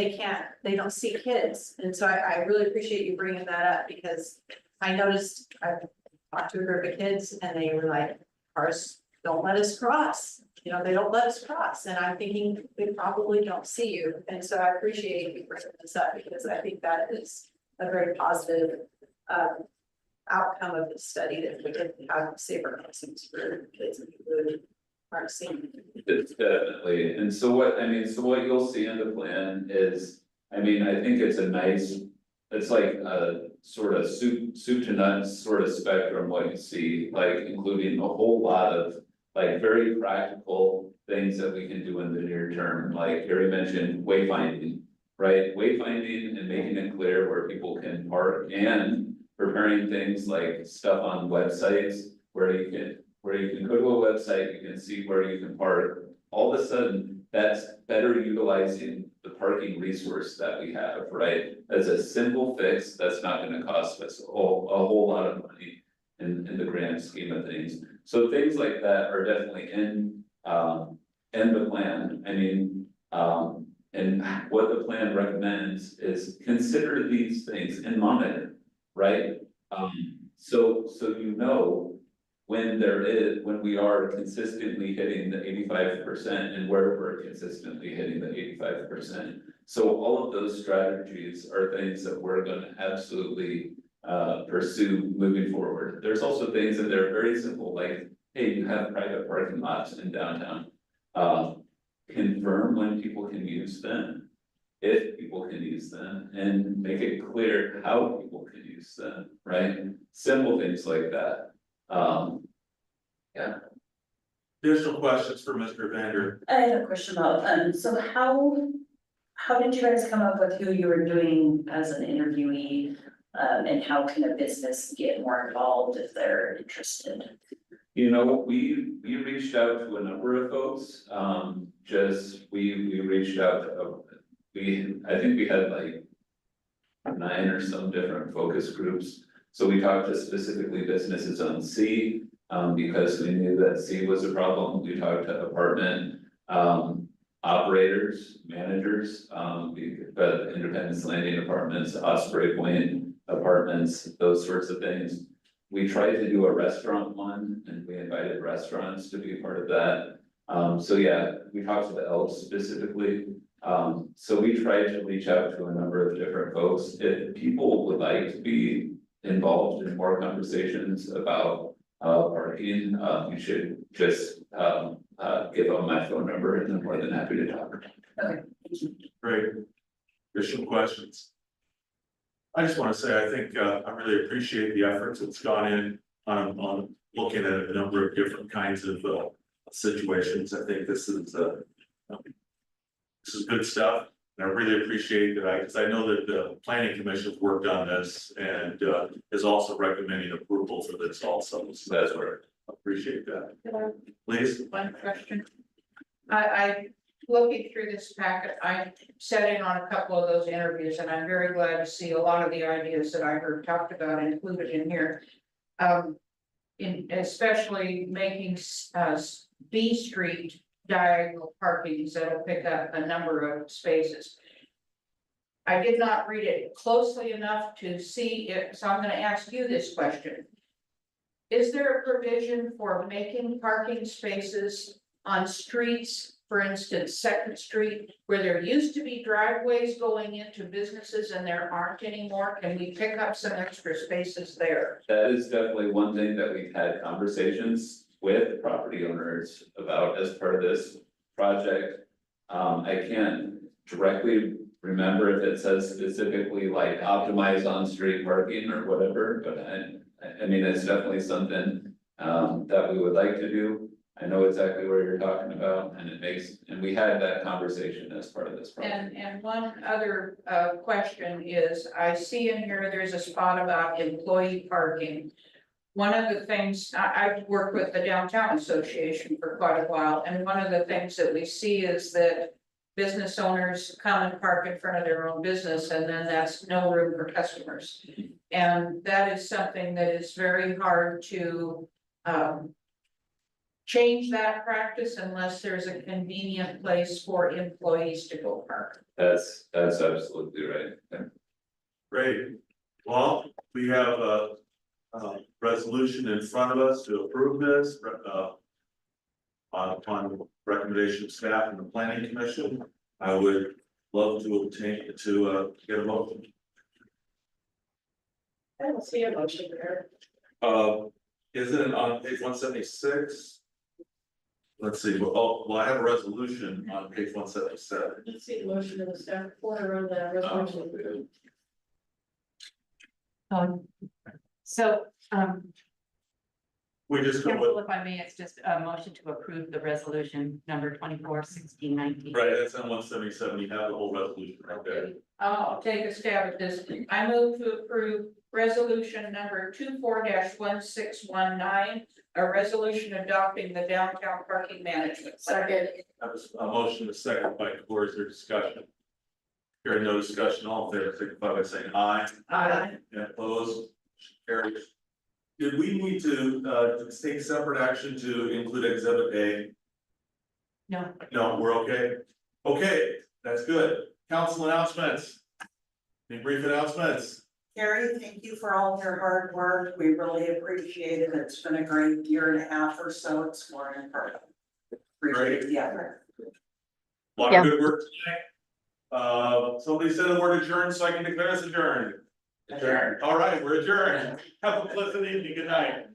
don't see kids, and so I really appreciate you bringing that up, because I noticed I've talked to a group of kids and they were like, cars don't let us cross, you know, they don't let us cross, and I'm thinking they probably don't see you, and so I appreciate you bringing this up, because I think that is a very positive outcome of the study, that we can have safer crossings for kids and people who aren't seeing. It's definitely, and so what you'll see in the plan is, I think it's a nice, it's like a sort of soup to nuts sort of spectrum, what you see, like including a whole lot of like very practical things that we can do in the near term, like Gary mentioned, wayfinding, right? Wayfinding and making it clear where people can park, and preparing things like stuff on websites where you can go to a website, you can see where you can park. All of a sudden, that's better utilizing the parking resource that we have, right? As a simple fix, that's not gonna cost us a whole lot of money in the grand scheme of things. So things like that are definitely in the plan. And what the plan recommends is consider these things and monitor, right? So you know, when we are consistently hitting the 85% and where we're consistently hitting the 85%. So all of those strategies are things that we're gonna absolutely pursue moving forward. There's also things that are very simple, like, hey, you have private parking lots in downtown. Confirm when people can use them, if people can use them, and make it clear how people can use them, right? Simple things like that. Yeah. Additional questions for Mr. Evander? I have a question about, so how did you guys come up with who you were doing as an interviewee? And how can a business get more involved if they're interested? You know, we reached out to a number of folks, we reached out to, I think we had like 9 or some different focus groups. So we talked to specifically businesses on C, because we knew that C was a problem. We talked to apartment operators, managers, but Independence Landing Apartments, Osprey Point Apartments, those sorts of things. We tried to do a restaurant one, and we invited restaurants to be a part of that. So yeah, we talked to the Elks specifically. So we tried to reach out to a number of different folks. If people would like to be involved in more conversations about parking, you should just give them my phone number, and I'm more than happy to talk. Okay, thank you. Great. Additional questions? I just want to say, I think I really appreciate the efforts that's gone in on looking at a number of different kinds of situations. I think this is good stuff, and I really appreciate that, because I know that the planning commission's worked on this and is also recommending approval for this also. So That's where Appreciate that. Please. One question. Looking through this packet, I sat in on a couple of those interviews and I'm very glad to see a lot of the ideas that I heard talked about included in here. In especially making, B Street diagonal parkings that'll pick up a number of spaces. I did not read it closely enough to see it, so I'm gonna ask you this question. Is there a provision for making parking spaces on streets, for instance, Second Street, where there used to be driveways going into businesses and there aren't anymore? Can we pick up some extra spaces there? That is definitely one thing that we've had conversations with property owners about as part of this project. I can't directly remember if it says specifically like optimize on-street parking or whatever, but I mean, it's definitely something that we would like to do. I know exactly where you're talking about, and we had that conversation as part of this project. And one other question is, I see in here, there's a spot about employee parking. One of the things, I've worked with the Downtown Association for quite a while, and one of the things that we see is that business owners come and park in front of their own business, and then that's no room for customers. And that is something that is very hard to change that practice unless there's a convenient place for employees to go park. That's absolutely right. Yeah. Great. Well, we have a resolution in front of us to approve this, upon recommendation of staff and the planning commission. I would love to get a motion. I don't see a motion there. Is it on page 176? Let's see, well, I have a resolution on page 177. Let's see the motion in the staff report or on the resolution. So, We just go council, with, if I may, it's just a motion to approve the resolution number 24/1619. right, that's on 177, you have the whole resolution right there. I'll take a stab at this. I move to approve resolution number 24-1619, a resolution adopting the downtown parking management plan. Second. That was a motion, a second by Cory, is there discussion? Hearing no discussion, all in favor, signify by saying aye. Aye. And opposed, carries. Did we need to take separate action to include exhibit A? No. No, we're okay. Okay, that's good. Council announcements. Any brief announcements? Carrie, thank you for all of your hard work. We really appreciate it. It's been a great year and a half or so exploring further. Appreciate the effort. A lot of good work tonight. Somebody said the word adjourned, so I can declare us adjourned. Adjourned. All right, we're adjourned. Have a pleasant evening. Good night.